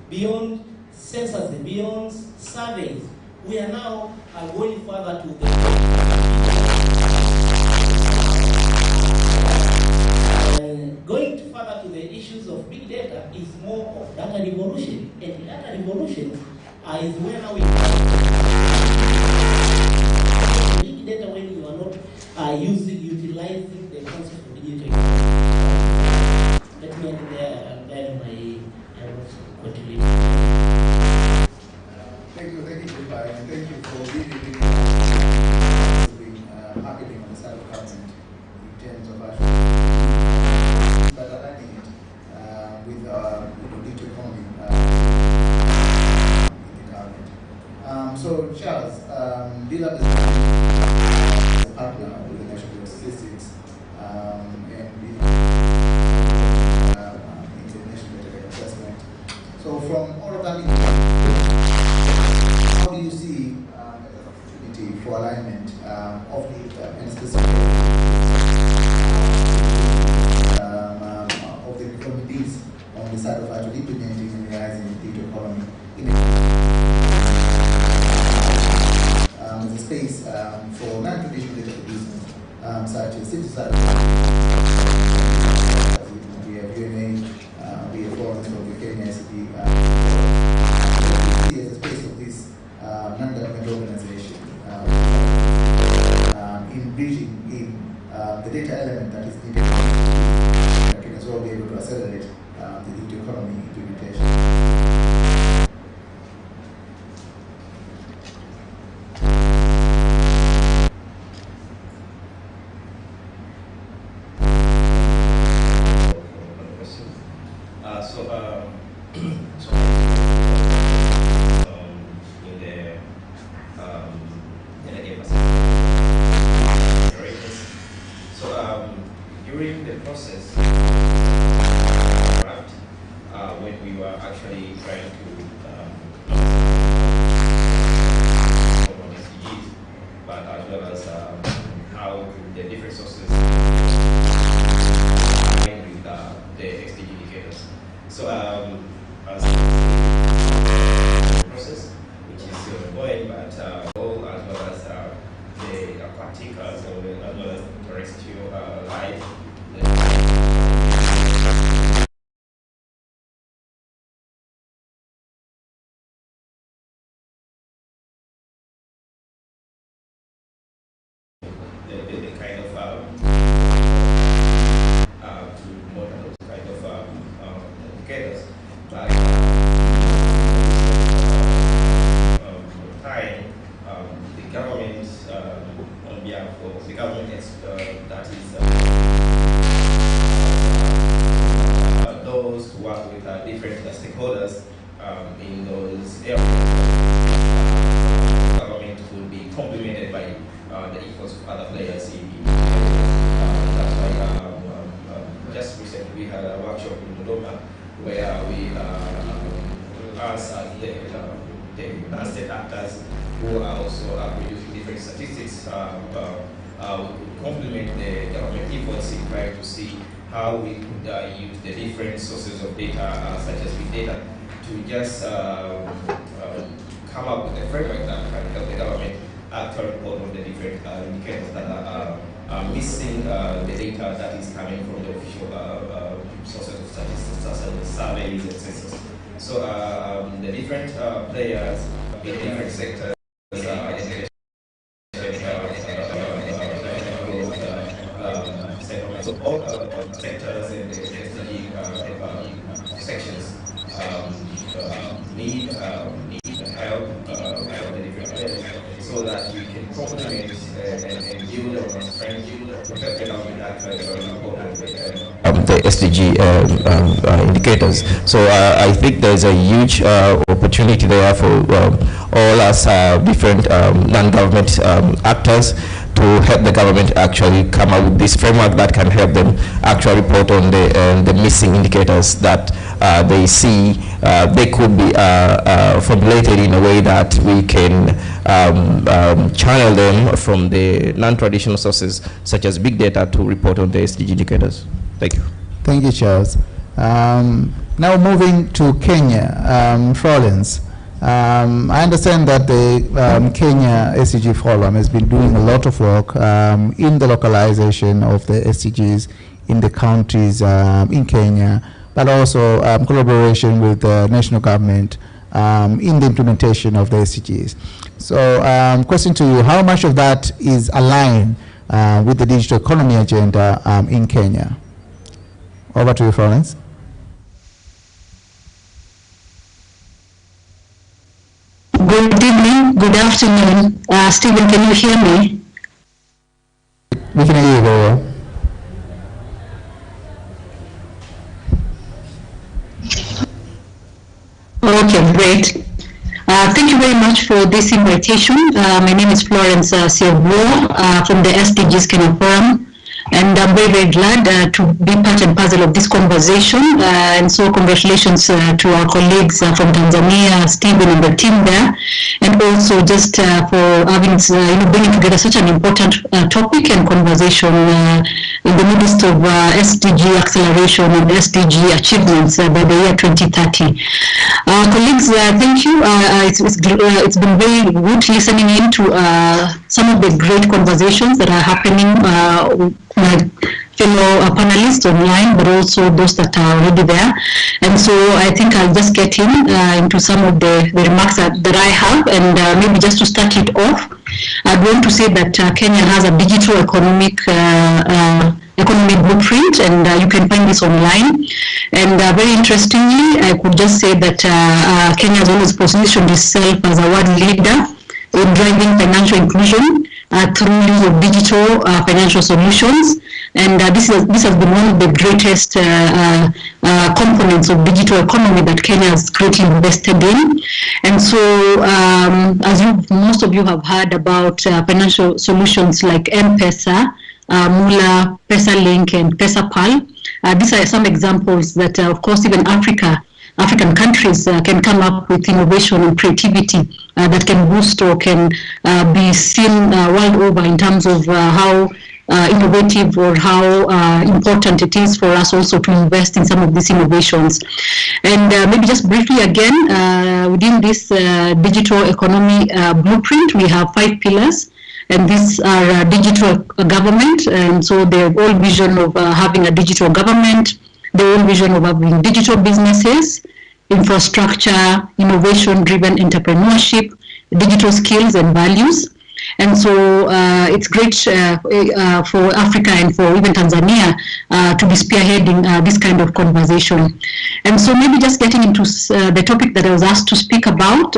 beyond census, the beyonds, surveys. We are now going further to the going further to the issues of big data is more of data revolution. And data revolution is where now we big data when you are not utilizing the concept of digital. Let me end there and then I will continue. Thank you, goodbye, and thank you for being happening on the side of government in terms of actually better aligning it with the digital economy in the government. So, Charles, dLab is a partner with the National Statistics and international data assessment. So, from all of that, how do you see an opportunity for alignment of data and specific of the committees on the side of actually implementing and realizing the digital economy in the space for non-traditional data producers such as synthesizers, we have UNA, we have forums of the Kenyan Vision, as a space of this non-governmental organization in bridging in the data element that is needed that can as well be able to accelerate the digital economy implementation. During the process, when we were actually trying to on SDGs, but as well as how the different sources align with the SDG indicators. So as the process, which is still ongoing, but all as well as the aquatic as well as terrestrial life. The kind of to model those kind of indicators, but time the government on behalf of the government that is those who work with different stakeholders in those areas. Government will be complemented by the efforts of other players in that's why just recently we had a workshop in Dodoma where we asked the state actors who are also producing different statistics complement the government efforts in trying to see how we could use the different sources of data such as big data to just come up with a framework that can help the government actually report on the different indicators that are missing the data that is coming from the official sources of statistics, such as the surveys, etc. So the different players in different sectors so all sectors in the SDG sections need help the different players so that we can complement and build on strength the SDG indicators. So I think there's a huge opportunity there for all us different non-government actors to help the government actually come up with this framework that can help them actually report on the missing indicators that they see. They could be formulated in a way that we can channel them from the non-traditional sources such as big data to report on the SDG indicators. Thank you. Thank you, Charles. Now moving to Kenya, Florence. I understand that the Kenya SDG Forum has been doing a lot of work in the localization of the SDGs in the counties in Kenya, but also collaboration with the national government in the implementation of the SDGs. So, question to you, how much of that is aligned with the digital economy agenda in Kenya? Over to you, Florence. Good evening, good afternoon. Stephen, can you hear me? We can hear you very well. Okay, great. Thank you very much for this invitation. My name is Florence Siobua from the SDGs Kenya Forum. And I'm very, very glad to be part and parcel of this conversation. And so congratulations to our colleagues from Tanzania, Stephen and the team there. And also just for having, bringing together such an important topic and conversation in the midst of SDG acceleration and SDG achievements by the year 2030. Colleagues, thank you. It's been very good listening in to some of the great conversations that are happening my fellow panelists online, but also those that are already there. And so I think I'll just get into some of the remarks that I have, and maybe just to start it off, I'd want to say that Kenya has a digital economic blueprint, and you can find this online. And very interestingly, I could just say that Kenya has always positioned itself as a world leader in driving financial inclusion through use of digital financial solutions. And this has been one of the greatest components of digital economy that Kenya has greatly invested in. And so, as most of you have heard about financial solutions like M-Pesa, Mula, PesaLink, and PesaPal, these are some examples that, of course, even African countries can come up with innovation and creativity that can boost or can be seen world over in terms of how innovative or how important it is for us also to invest in some of these innovations. And maybe just briefly again, within this digital economy blueprint, we have 5 pillars. And these are digital government, and so the whole vision of having a digital government, the whole vision of having digital businesses, infrastructure, innovation-driven entrepreneurship, digital skills and values. And so it's great for Africa and for even Tanzania to be spearheading this kind of conversation. And so maybe just getting into the topic that I was asked to speak about,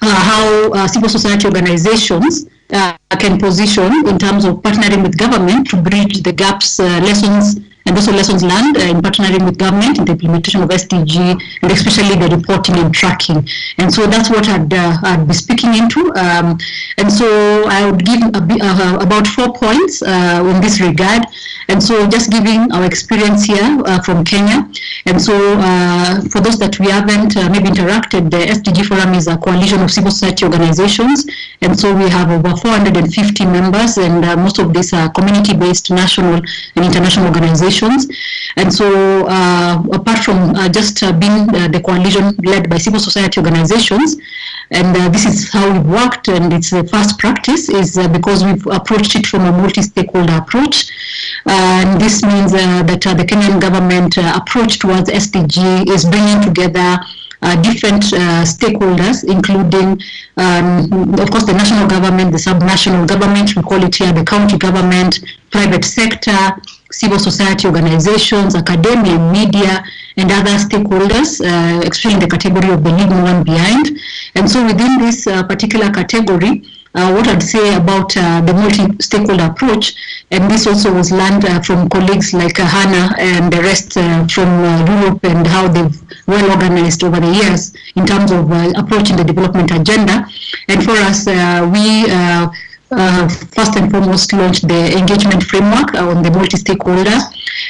how civil society organizations can position in terms of partnering with government to bridge the gaps, lessons, and also lessons learned in partnering with government in the implementation of SDG, and especially the reporting and tracking. And so that's what I'd be speaking into. And so I would give about 4 points in this regard. And so just giving our experience here from Kenya. And so for those that we haven't maybe interacted, the SDG Forum is a coalition of civil society organizations. And so we have over 450 members, and most of these are community-based national and international organizations. And so apart from just being the coalition led by civil society organizations, and this is how we've worked, and it's the first practice is because we've approached it from a multi-stakeholder approach. And this means that the Kenyan government approach towards SDG is bringing together different stakeholders, including, of course, the national government, the sub-national government, we call it here the county government, private sector, civil society organizations, academia, media, and other stakeholders, especially in the category of the leading one behind. And so within this particular category, what I'd say about the multi-stakeholder approach, and this also was learned from colleagues like Hannah and the rest from Europe, and how they've well organized over the years in terms of approaching the development agenda. And for us, we first and foremost launched the engagement framework on the multi-stakeholder.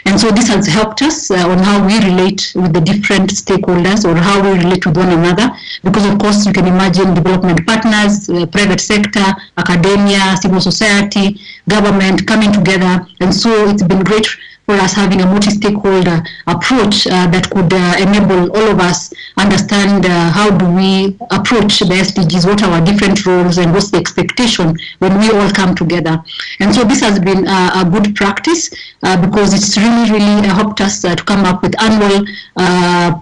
And so this has helped us on how we relate with the different stakeholders, or how we relate with one another, because of course you can imagine development partners, private sector, academia, civil society, government coming together. And so it's been great for us having a multi-stakeholder approach that could enable all of us understand how do we approach the SDGs, what are our different roles, and what's the expectation when we all come together. And so this has been a good practice because it's really helped us to come up with annual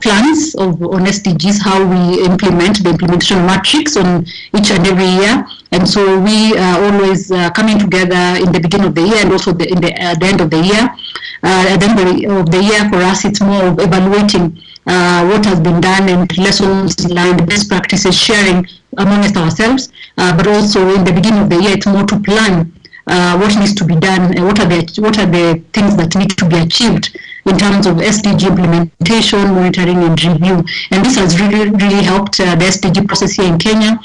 plans on SDGs, how we implement the implementation matrix on each and every year. And so we are always coming together in the beginning of the year and also at the end of the year. At the end of the year, for us, it's more of evaluating what has been done and lessons learned, best practices, sharing amongst ourselves. But also in the beginning of the year, it's more to plan what needs to be done and what are the things that need to be achieved in terms of SDG implementation, monitoring, and review. And this has really helped the SDG process here in Kenya.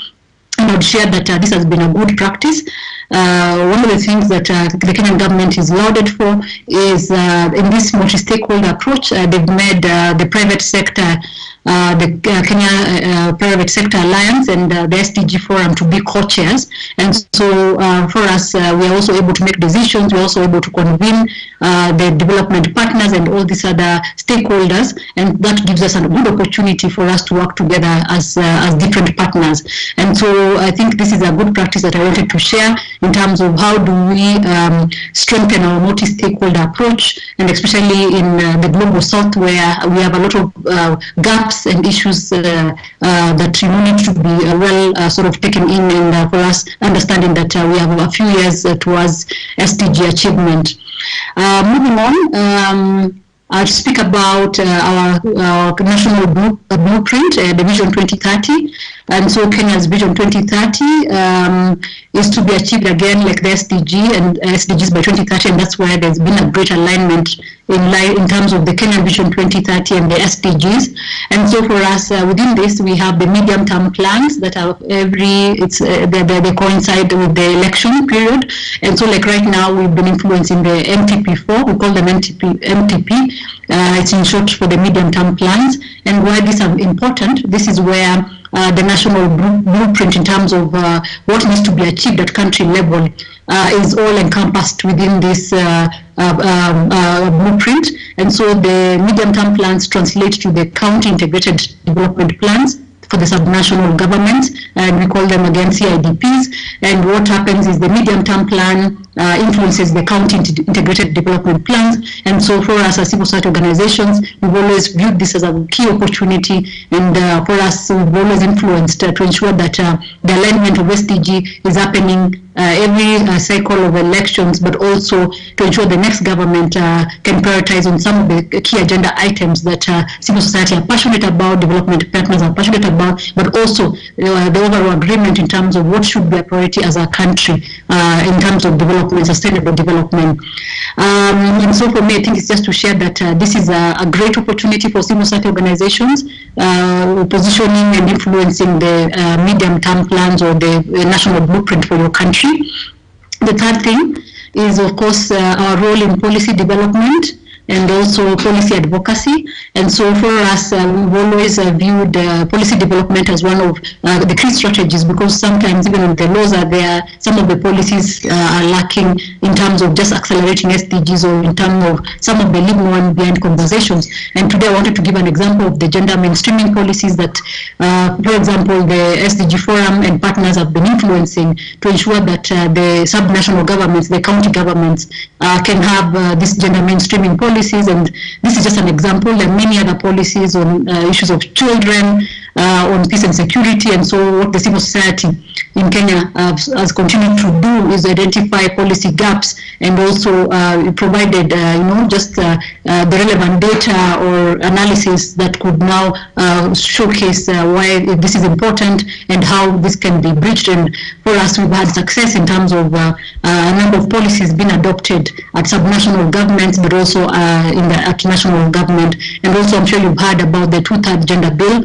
And I would share that this has been a good practice. One of the things that the Kenyan government is lauded for is in this multi-stakeholder approach, they've made the private sector, the Kenya Private Sector Alliance and the SDG Forum to be co-chairs. And so for us, we are also able to make decisions. We're also able to convene the development partners and all these other stakeholders. And that gives us a good opportunity for us to work together as different partners. And so I think this is a good practice that I wanted to share in terms of how do we strengthen our multi-stakeholder approach, and especially in the Global South, where we have a lot of gaps and issues that need to be well sort of taken in, and for us understanding that we have a few years towards SDG achievement. Moving on, I'll speak about our national blueprint, the Vision 2030. And so Kenya's Vision 2030 is to be achieved again like the SDG and SDGs by 2030, and that's where there's been a great alignment in terms of the Kenyan Vision 2030 and the SDGs. And so for us, within this, we have the medium-term plans that are they coincide with the election period. And so like right now, we've been influencing the MTP4, we call them MTP. It's in short for the medium-term plans. And why these are important, this is where the national blueprint in terms of what needs to be achieved at country level is all encompassed within this blueprint. And so the medium-term plans translate to the county integrated development plans for the subnational governments, and we call them again CIDPs. And what happens is the medium-term plan influences the county integrated development plans. And so for us as civil society organizations, we've always viewed this as a key opportunity, and for us, we've always influenced to ensure that the alignment of SDG is happening every cycle of elections, but also to ensure the next government can prioritize on some of the key agenda items that civil society are passionate about, development partners are passionate about, but also the overall agreement in terms of what should be a priority as a country in terms of development, sustainable development. And so for me, I think it's just to share that this is a great opportunity for civil society organizations positioning and influencing the medium-term plans or the national blueprint for your country. The third thing is, of course, our role in policy development and also policy advocacy. And so for us, we've always viewed policy development as one of the key strategies, because sometimes even when the laws are there, some of the policies are lacking in terms of just accelerating SDGs or in terms of some of the leave no one behind conversations. And today I wanted to give an example of the gender mainstreaming policies that, for example, the SDG Forum and partners have been influencing to ensure that the subnational governments, the county governments, can have this gender mainstreaming policies. And this is just an example. There are many other policies on issues of children, on peace and security. And so what the civil society in Kenya has continued to do is identify policy gaps, and also provided just the relevant data or analysis that could now showcase why this is important and how this can be bridged. And for us, we've had success in terms of a number of policies being adopted at subnational governments, but also at national government. And also, I'm sure you've heard about the 2/3 gender bill,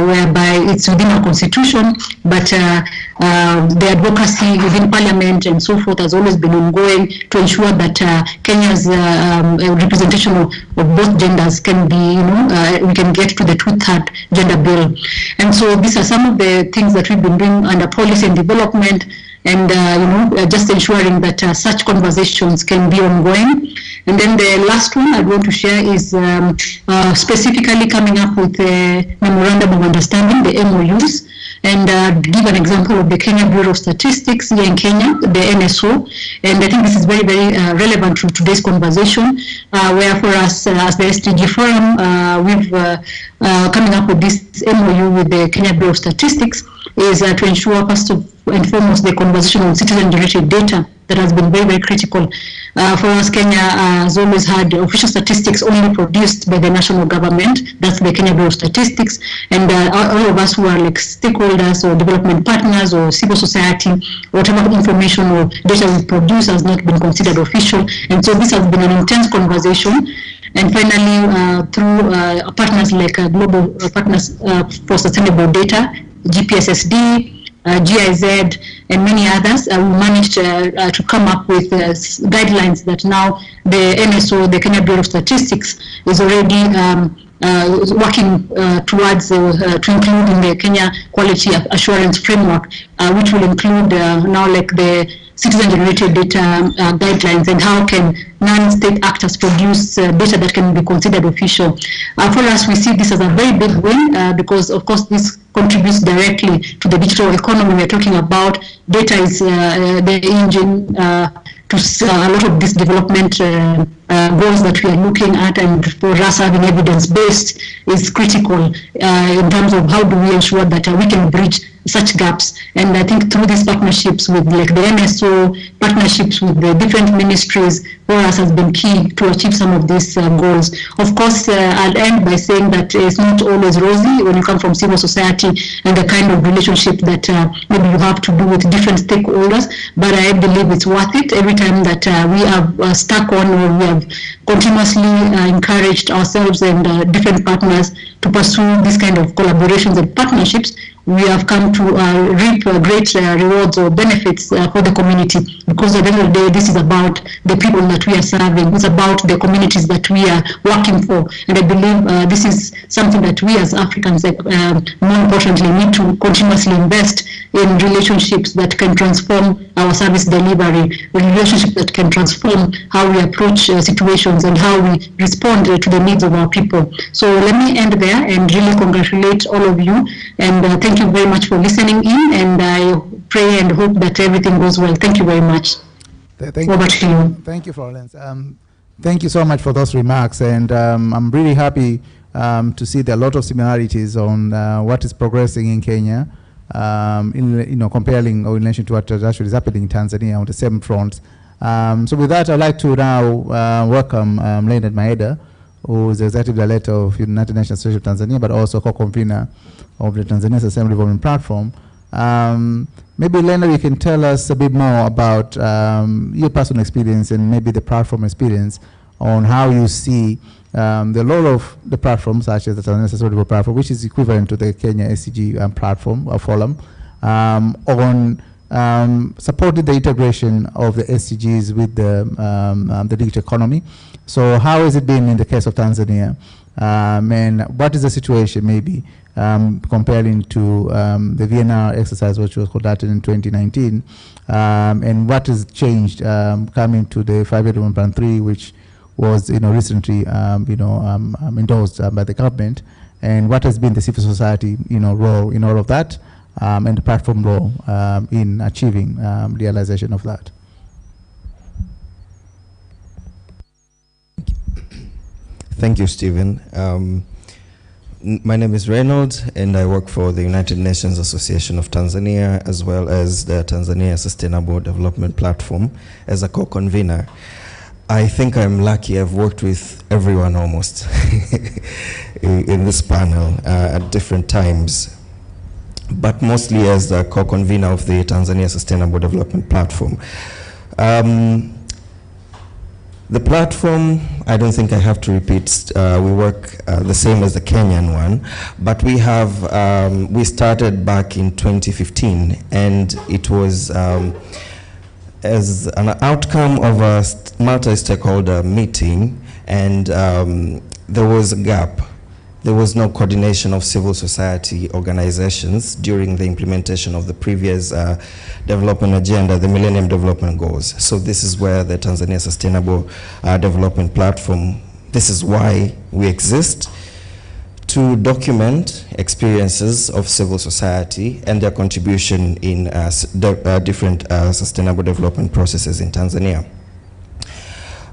whereby it's within our constitution, but the advocacy within parliament and so forth has always been ongoing to ensure that Kenya's representation of both genders can be, we can get to the 2/3 gender bill. And so these are some of the things that we've been doing under policy and development. and just ensuring that such conversations can be ongoing. And then the last one I'd want to share is specifically coming up with a memorandum of understanding, the MOUs, and give an example of the Kenya Bureau of Statistics here in Kenya, the NSO. And I think this is very, very relevant to today's conversation, where for us as the SDG Forum, we've coming up with this MOU with the Kenya Bureau of Statistics is to ensure first and foremost the conversation on citizen-generated data that has been very, very critical. For us, Kenya has always had official statistics only produced by the national government. That's the Kenya Bureau of Statistics. And all of us who are like stakeholders or development partners or civil society, whatever information or data we produce has not been considered official. And so this has been an intense conversation. And finally, through partners like Global Partners for Sustainable Data, GPSSD, GIZ, and many others, we managed to come up with guidelines that now the NSO, the Kenya Bureau of Statistics, is already working towards to include in the Kenya Quality Assurance Framework, which will include now like the citizen-generated data guidelines and how can non-state actors produce data that can be considered official. For us, we see this as a very big win because, of course, this contributes directly to the digital economy. We're talking about data is the engine to a lot of this development goals that we are looking at, and for us having evidence-based is critical in terms of how do we ensure that we can bridge such gaps. And I think through these partnerships with like the NSO, partnerships with the different ministries, for us has been key to achieve some of these goals. Of course, I'll end by saying that it's not always rosy when you come from civil society and the kind of relationship that maybe you have to do with different stakeholders, but I believe it's worth it every time that we have stuck on or we have continuously encouraged ourselves and different partners to pursue this kind of collaborations and partnerships. We have come to reap great rewards or benefits for the community, because at the end of the day, this is about the people that we are serving. It's about the communities that we are working for. And I believe this is something that we as Africans, more importantly, need to continuously invest in relationships that can transform our service delivery, relationships that can transform how we approach situations and how we respond to the needs of our people. So let me end there and really congratulate all of you, and thank you very much for listening in, and I pray and hope that everything goes well. Thank you very much. Over to you. Thank you, Florence. Thank you so much for those remarks, and I'm really happy to see there are a lot of similarities on what is progressing in Kenya, comparing or in relation to what actually is happening in Tanzania on the same front. So with that, I'd like to now welcome Leonard Meider, who is the Executive Director of United Nations Association of Tanzania, but also co-convener of the Tanzania Sustainable Development Platform. Maybe, Leonard, you can tell us a bit more about your personal experience and maybe the platform experience on how you see the role of the platform, such as the Tanzania Sustainable Development Platform, which is equivalent to the Kenya SDG platform or forum, on supporting the integration of the SDGs with the digital economy. So how has it been in the case of Tanzania? And what is the situation maybe comparing to the VNR exercise, which was conducted in 2019, and what has changed coming to the 5-year development plan 3, which was recently endorsed by the government, and what has been the civil society role in all of that, and the platform role in achieving realization of that. Thank you, Stephen. My name is Reynolds, and I work for the United Nations Association of Tanzania, as well as the Tanzania Sustainable Development Platform as a co-convener. I think I'm lucky. I've worked with everyone almost in this panel at different times, but mostly as the co-convener of the Tanzania Sustainable Development Platform. The platform, I don't think I have to repeat, we work the same as the Kenyan one, but we have, we started back in 2015, and it was as an outcome of a multi-stakeholder meeting, and there was a gap there was no coordination of civil society organizations during the implementation of the previous development agenda, the Millennium Development Goals. So this is where the Tanzania Sustainable Development Platform, this is why we exist, to document experiences of civil society and their contribution in different sustainable development processes in Tanzania.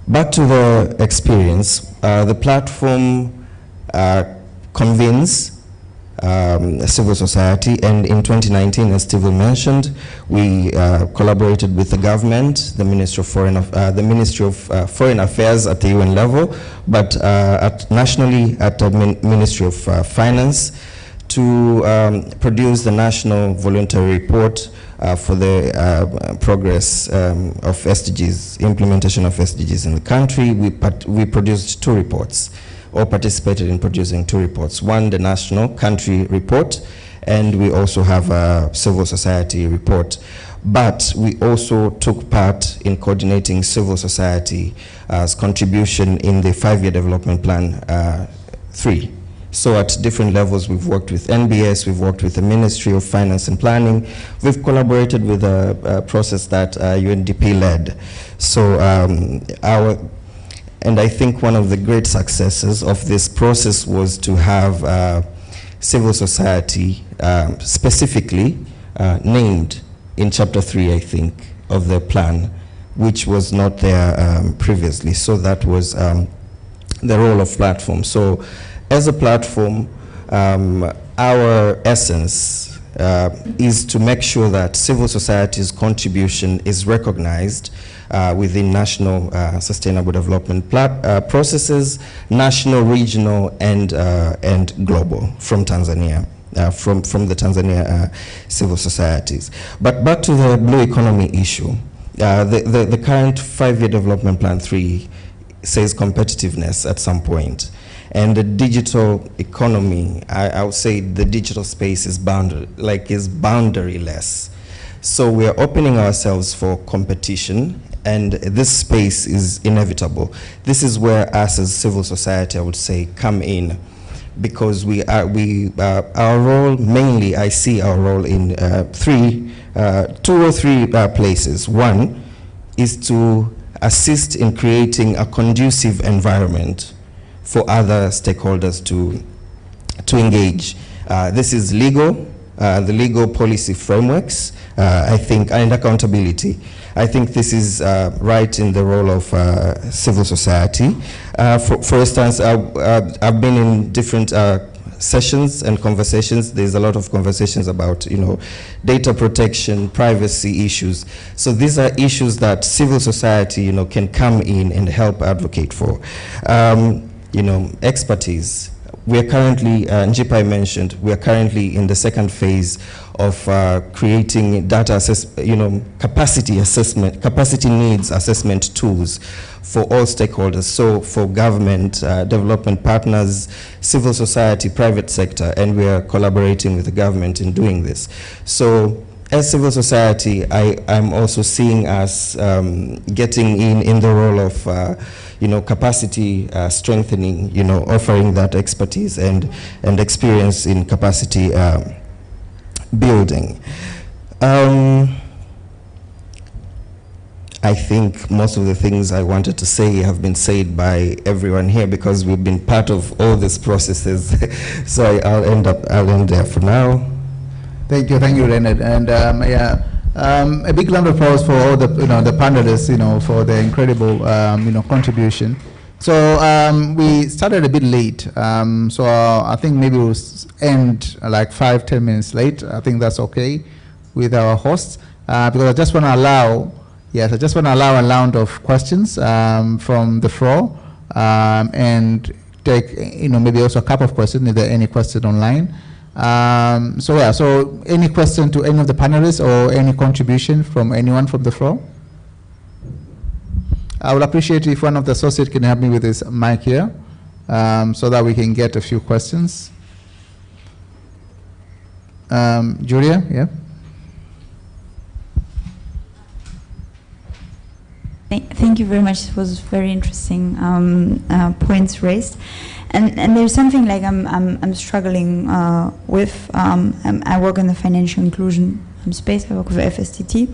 Back to the experience, the platform convenes civil society, and in 2019, as Steven mentioned, we collaborated with the government, the Ministry of Foreign Affairs at the UN level, but nationally at the Ministry of Finance, to produce the National Voluntary Report for the progress of SDGs, implementation of SDGs in the country. We produced 2 reports, or participated in producing 2 reports. One, the national country report, and we also have a civil society report. But we also took part in coordinating civil society's contribution in the 5-year development plan 3. So at different levels, we've worked with NBS, we've worked with the Ministry of Finance and Planning, we've collaborated with a process that UNDP led. So and I think one of the great successes of this process was to have civil society specifically named in Chapter 3, I think, of the plan, which was not there previously. So that was the role of platform. So as a platform, our essence is to make sure that civil society's contribution is recognized within national sustainable development processes, national, regional, and global from Tanzania, from the Tanzania civil societies. But back to the blue economy issue, the current 5-year development plan 3 says competitiveness at some point. And the digital economy, I would say the digital space is boundaryless. So we are opening ourselves for competition, and this space is inevitable. This is where us as civil society, I would say, come in, because our role, mainly I see our role in 2 or 3 places. One is to assist in creating a conducive environment for other stakeholders to engage. This is legal, the legal policy frameworks, I think, and accountability. I think this is right in the role of civil society. For instance, I've been in different sessions and conversations. There's a lot of conversations about, data protection, privacy issues. So these are issues that civil society, can come in and help advocate for. Expertise. We are currently, Njipai mentioned, we are currently in the 2nd phase of creating data capacity needs assessment tools for all stakeholders. So for government, development partners, civil society, private sector, and we are collaborating with the government in doing this. So as civil society, I'm also seeing us getting in the role of capacity strengthening, offering that expertise and experience in capacity building. I think most of the things I wanted to say have been said by everyone here, because we've been part of all these processes. So I'll end there for now. Thank you, Leonard. And a big round of applause for all the the panelists, for their incredible contribution. So we started a bit late, so I think maybe we'll end like 5-10 minutes late. I think that's okay with our hosts, because I just want to allow a round of questions from the floor, and take maybe also a couple of questions if there are any questions online. So any question to any of the panelists or any contribution from anyone from the floor? I would appreciate if one of the associates can help me with this mic here, so that we can get a few questions. Julia, yeah? Thank you very much. It was very interesting points raised, and there's something like I'm struggling with. I work in the financial inclusion space. I work with FSTT,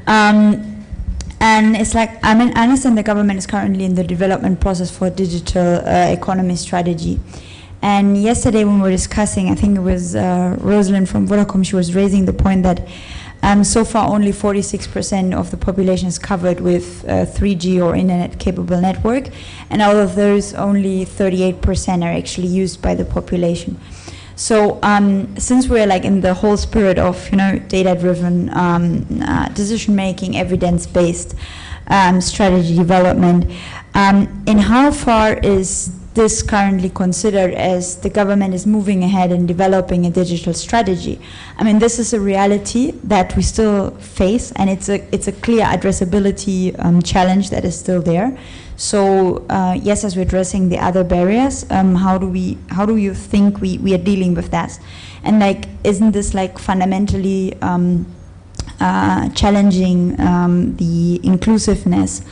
and it's like I understand the government is currently in the development process for a digital economy strategy. And yesterday when we were discussing, I think it was Rosalind from Vodacom, she was raising the point that so far only 46% of the population is covered with 3G or internet-capable network, and out of those, only 38% are actually used by the population. So since we're like in the whole spirit of data-driven decision-making, evidence-based strategy development, in how far is this currently considered as the government is moving ahead and developing a digital strategy? I mean, this is a reality that we still face, and it's a clear addressability challenge that is still there. So yes, as we're addressing the other barriers, how do you think we are dealing with that? And like, isn't this like fundamentally challenging the inclusiveness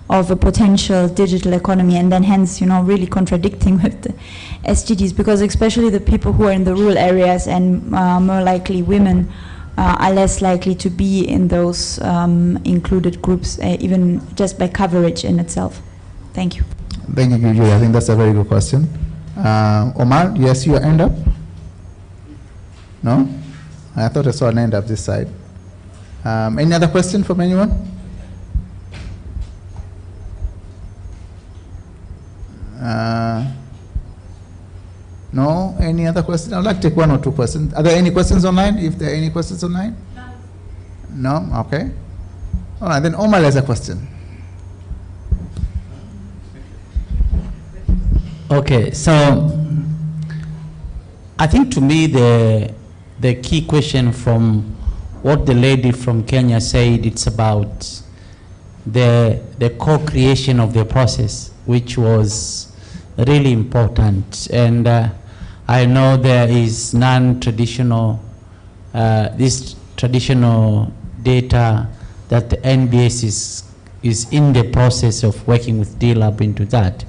of a potential digital economy, and then hence, really contradicting with the SDGs, because especially the people who are in the rural areas and more likely women are less likely to be in those included groups, even just by coverage in itself. Thank you. Thank you, Julia. I think that's a very good question. Omar, you see your hand up? No? I thought I saw an hand up this side. Any other question from anyone? No? Any other questions? I'd like to take one or two questions. Are there any questions online? If there are any questions online? No? Okay. All right, then Omar has a question. Okay, so I think to me the key question from what the lady from Kenya said, it's about the co-creation of the process, which was really important. And I know there is non-traditional, this traditional data that the NBS is in the process of working with dLab into that.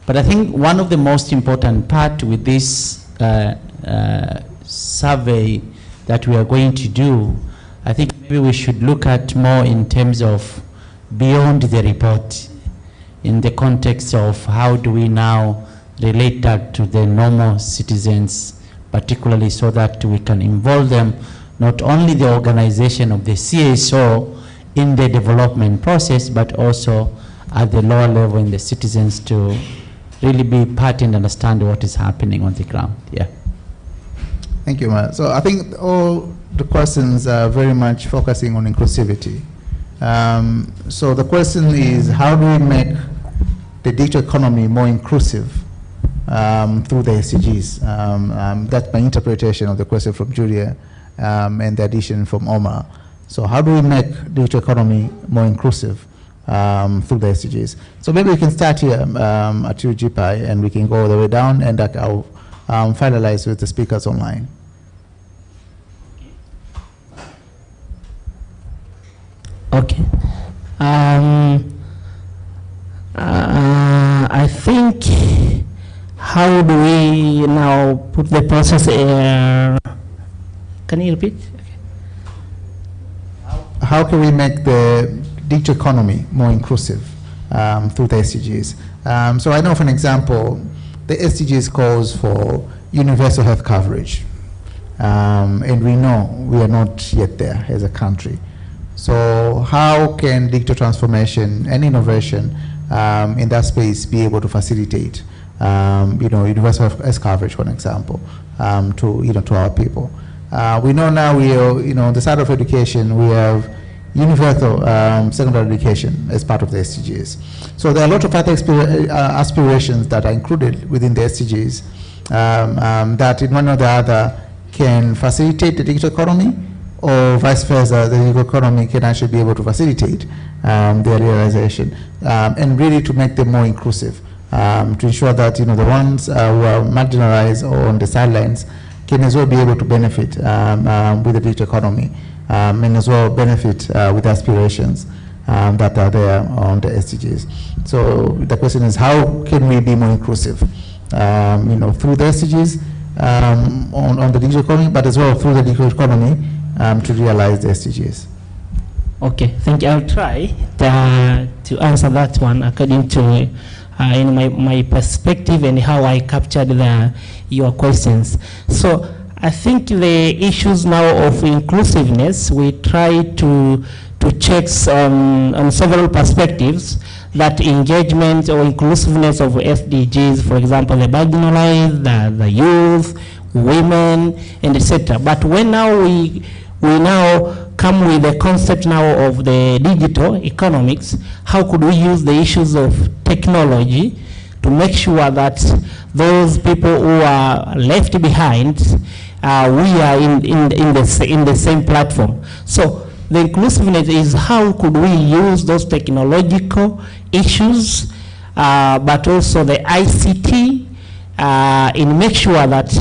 But I think one of the most important part with this survey that we are going to do, I think maybe we should look at more in terms of beyond the report, in the context of how do we now relate that to the normal citizens, particularly so that we can involve them, not only the organization of the CSO in the development process, but also at the lower level in the citizens to really be part and understand what is happening on the ground. Yeah. Thank you, Matt. So I think all the questions are very much focusing on inclusivity. So the question is, how do we make the digital economy more inclusive through the SDGs? That's my interpretation of the question from Julia and the addition from Omar. So how do we make digital economy more inclusive through the SDGs? So maybe we can start here at UGPI and we can go all the way down, and I'll finalize with the speakers online. Okay. I think, how do we now put the process? Can you repeat? How can we make the digital economy more inclusive through the SDGs? So I know, for an example, the SDGs calls for universal health coverage, and we know we are not yet there as a country. So how can digital transformation and innovation in that space be able to facilitate, universal health coverage, for an example, to our people? We know now we are, on the side of education, we have universal secondary education as part of the SDGs. So there are a lot of other aspirations that are included within the SDGs that in one or the other can facilitate the digital economy, or vice versa, the digital economy can actually be able to facilitate their realization, and really to make them more inclusive, to ensure that the ones who are marginalized or on the sidelines can as well be able to benefit with the digital economy, and as well benefit with aspirations that are there on the SDGs. So the question is, how can we be more inclusive? Through the SDGs on the digital economy, but as well through the digital economy to realize the SDGs. Okay, thank you. I'll try to answer that one according to my perspective and how I captured your questions. So I think the issues now of inclusiveness, we try to check on several perspectives, that engagement or inclusiveness of SDGs, for example, the marginalized, the youth, women, and etc. But when now we now come with the concept now of the digital economics, how could we use the issues of technology to make sure that those people who are left behind, we are in the same platform. So the inclusiveness is how could we use those technological issues, but also the ICT, in make sure that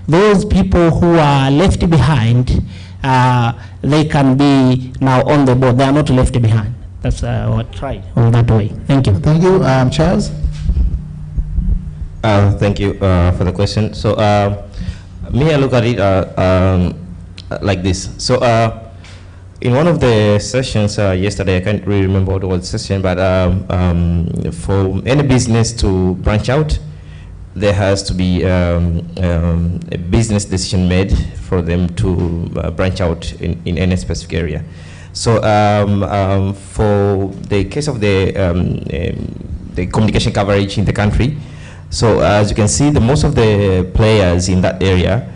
those people who are left behind, they can be now on the board. They are not left behind. That's what I tried on that way. Thank you. Thank you. Charles? Thank you for the question. So, me, I look at it like this. So, in one of the sessions yesterday, I can't really remember what was the session, but for any business to branch out, there has to be a business decision made for them to branch out in any specific area. So for the case of the communication coverage in the country, so as you can see, most of the players in that area,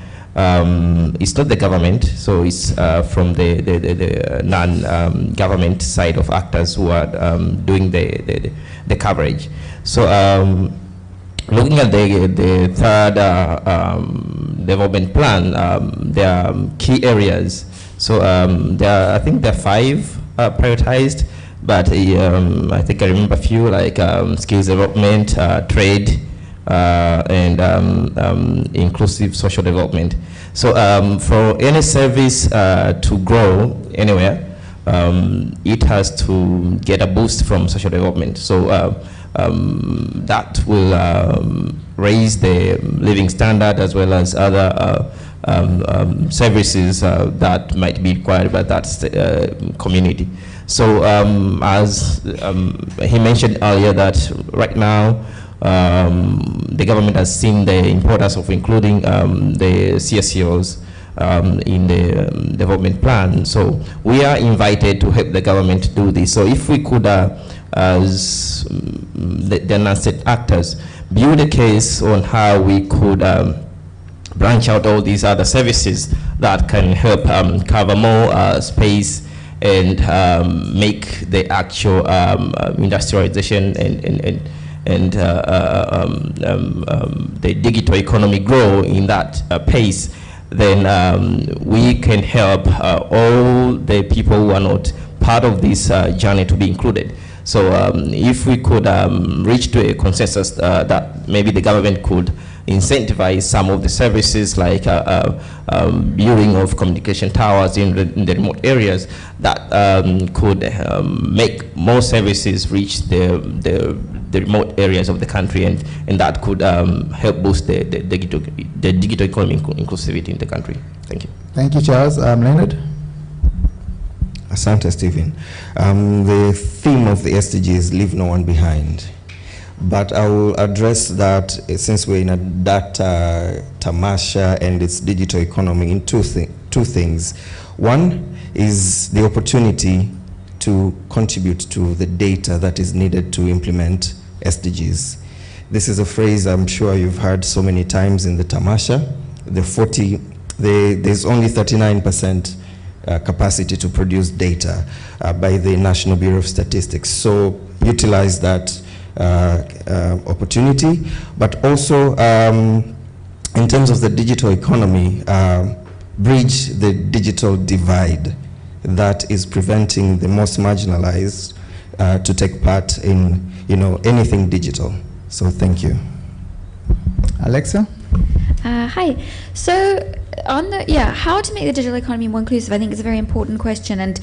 it's not the government, so it's from the non-government side of actors who are doing the coverage. So looking at the third development plan, there are key areas. So I think there are 5 prioritized, but I think I remember a few, like skills development, trade, and inclusive social development. So for any service to grow anywhere, it has to get a boost from social development. So that will raise the living standard as well as other services that might be required by that community. So as he mentioned earlier, that right now the government has seen the importance of including the CSOs in the development plan. So we are invited to help the government do this. So if we could, as the non-state actors, build a case on how we could branch out all these other services that can help cover more space and make the actual industrialization and the digital economy grow in that pace, then we can help all the people who are not part of this journey to be included. So if we could reach to a consensus that maybe the government could incentivize some of the services like building of communication towers in the remote areas, that could make more services reach the remote areas of the country, and that could help boost the digital economy inclusivity in the country. Thank you. Thank you, Charles. Leonard? Asante, Stephen. The theme of the SDG is leave no one behind. But I will address that since we're in a data tamasha and its digital economy in two things. One is the opportunity to contribute to the data that is needed to implement SDGs. This is a phrase I'm sure you've heard so many times in the tamasha. There's only 39% capacity to produce data by the National Bureau of Statistics. So utilize that opportunity, but also in terms of the digital economy, bridge the digital divide that is preventing the most marginalized to take part in anything digital. So thank you. Alexa? Hi. So on how to make the digital economy more inclusive, I think is a very important question, and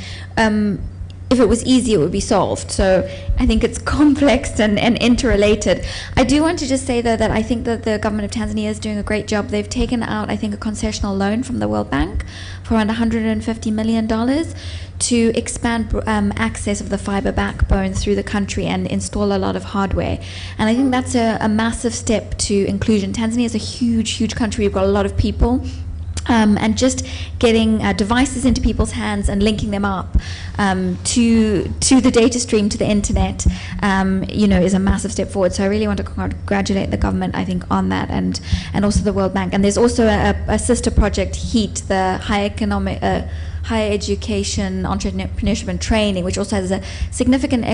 if it was easy, it would be solved. So I think it's complex and interrelated. I do want to just say, though, that I think that the government of Tanzania is doing a great job. They've taken out, I think, a concessional loan from the World Bank for around $150 million to expand access of the fiber backbone through the country and install a lot of hardware. And I think that's a massive step to inclusion. Tanzania is a huge, huge country. We've got a lot of people. And just getting devices into people's hands and linking them up to the data stream, to the internet, is a massive step forward. So I really want to congratulate the government, I think, on that, and also the World Bank. And there's also a sister project, HEAT, the higher education, entrepreneurship and training, which also has a significant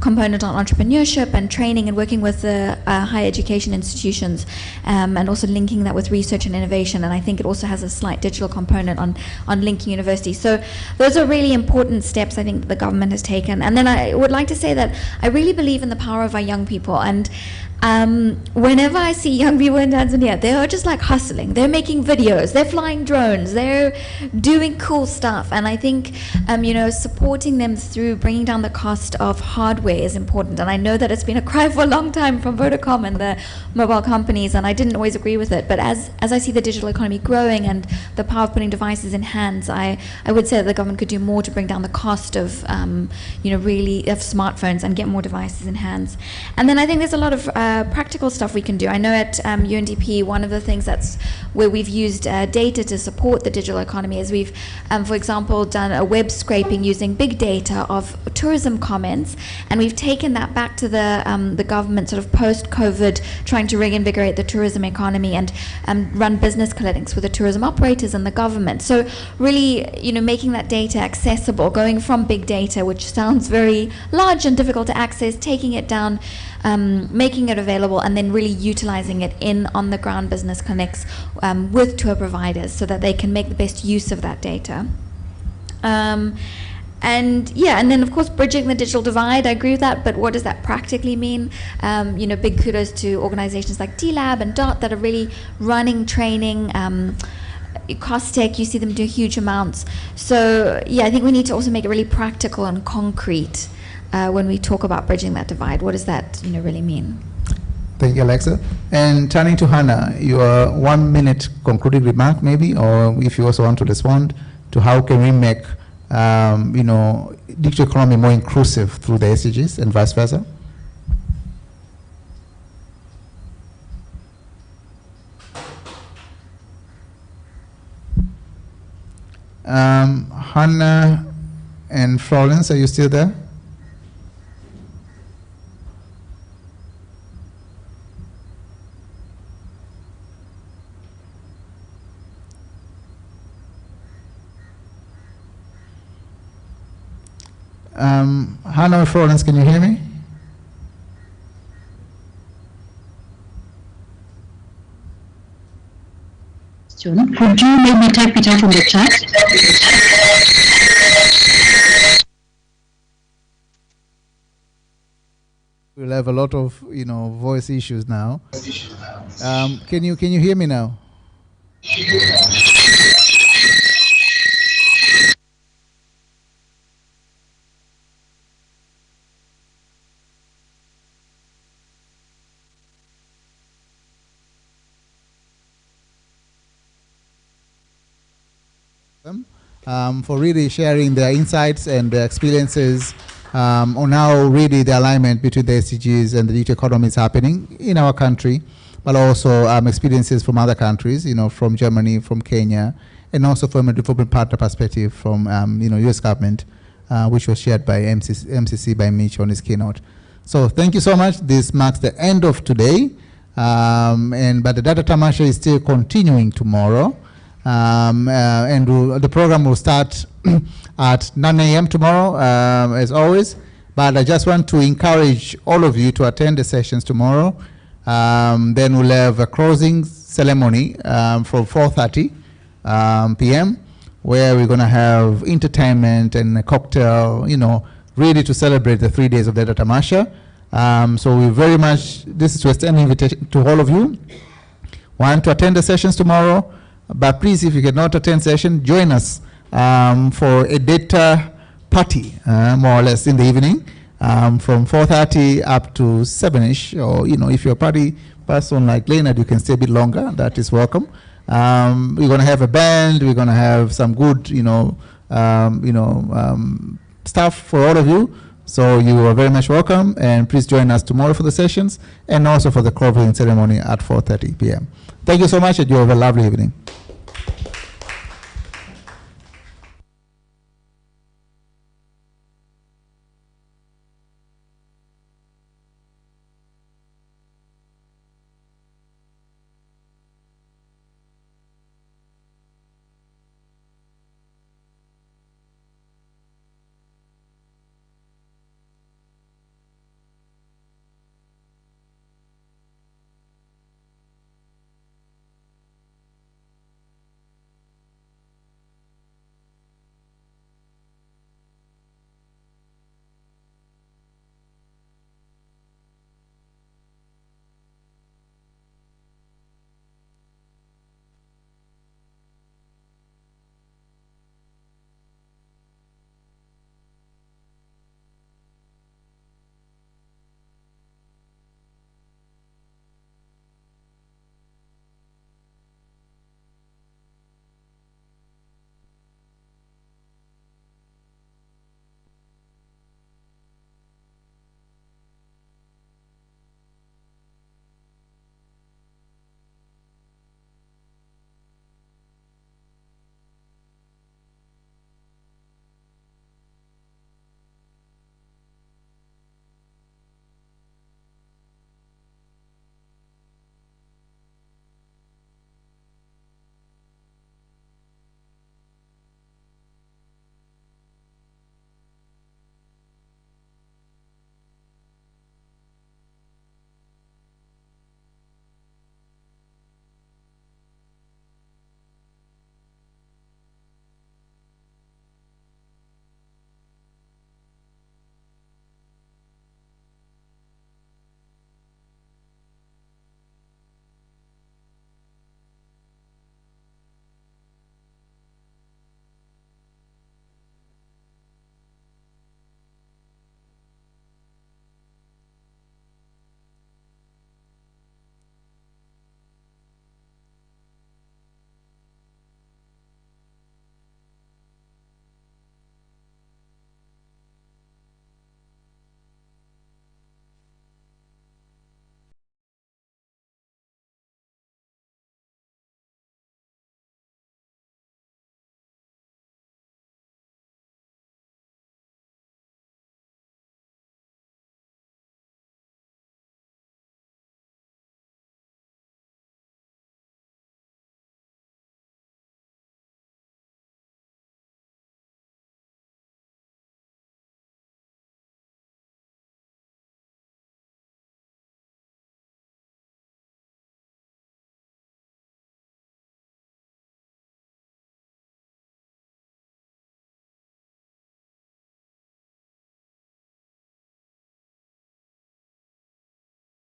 component on entrepreneurship and training and working with the higher education institutions, and also linking that with research and innovation. And I think it also has a slight digital component on linking universities. So those are really important steps, I think, that the government has taken. And then I would like to say that I really believe in the power of our young people. And whenever I see young people in Tanzania, they are just like hustling. They're making videos, they're flying drones, they're doing cool stuff. And I think, supporting them through bringing down the cost of hardware is important. And I know that it's been a cry for a long time from Vodacom and the mobile companies, and I didn't always agree with it. But as I see the digital economy growing and the power of putting devices in hands, I would say that the government could do more to bring down the cost of, really of smartphones and get more devices in hands. And then I think there's a lot of practical stuff we can do. I know at UNDP, one of the things that's where we've used data to support the digital economy is we've, for example, done a web scraping using big data of tourism comments, and we've taken that back to the government sort of post-COVID, trying to reinvigorate the tourism economy and run business clinics with the tourism operators and the government. So really, making that data accessible, going from big data, which sounds very large and difficult to access, taking it down, making it available, and then really utilizing it in on-the-ground business clinics with tour providers so that they can make the best use of that data. And then of course bridging the digital divide, I agree with that, but what does that practically mean? Big kudos to organizations like dLab and DOT that are really running training, Costech, you see them do huge amounts. So I think we need to also make it really practical and concrete when we talk about bridging that divide. What does that really mean? Thank you, Alexa. And turning to Hannah, your 1 minute concluding remark maybe, or if you also want to respond to how can we make digital economy more inclusive through the SDGs and vice versa? Hannah and Florence, are you still there? Hannah and Florence, can you hear me? Could you maybe type it out on the chat? We'll have a lot of voice issues now. Can you hear me now? For really sharing their insights and their experiences on how really the alignment between the SDGs and the digital economy is happening in our country, but also experiences from other countries, from Germany, from Kenya, and also from a development partner perspective from US government, which was shared by MCC by Mitch on his keynote. So thank you so much. This marks the end of today, but the Data Tamasha is still continuing tomorrow. The program will start at 9 a.m. tomorrow, as always. But I just want to encourage all of you to attend the sessions tomorrow. Then we'll have a closing ceremony from 4:30 p.m., where we're going to have entertainment and a cocktail, ready to celebrate the 3 days of Data Tamasha. So we very much, this is to extend an invitation to all of you. Want to attend the sessions tomorrow? But please, if you cannot attend session, join us for a data party, more or less, in the evening, from 4:30 up to 7ish. Or if you're a party person like Leonard, you can stay a bit longer. That is welcome. We're going to have a band. We're going to have some good, stuff for all of you. So you are very much welcome, and please join us tomorrow for the sessions and also for the clothing ceremony at 4:30 p.m. Thank you so much, and you have a lovely evening.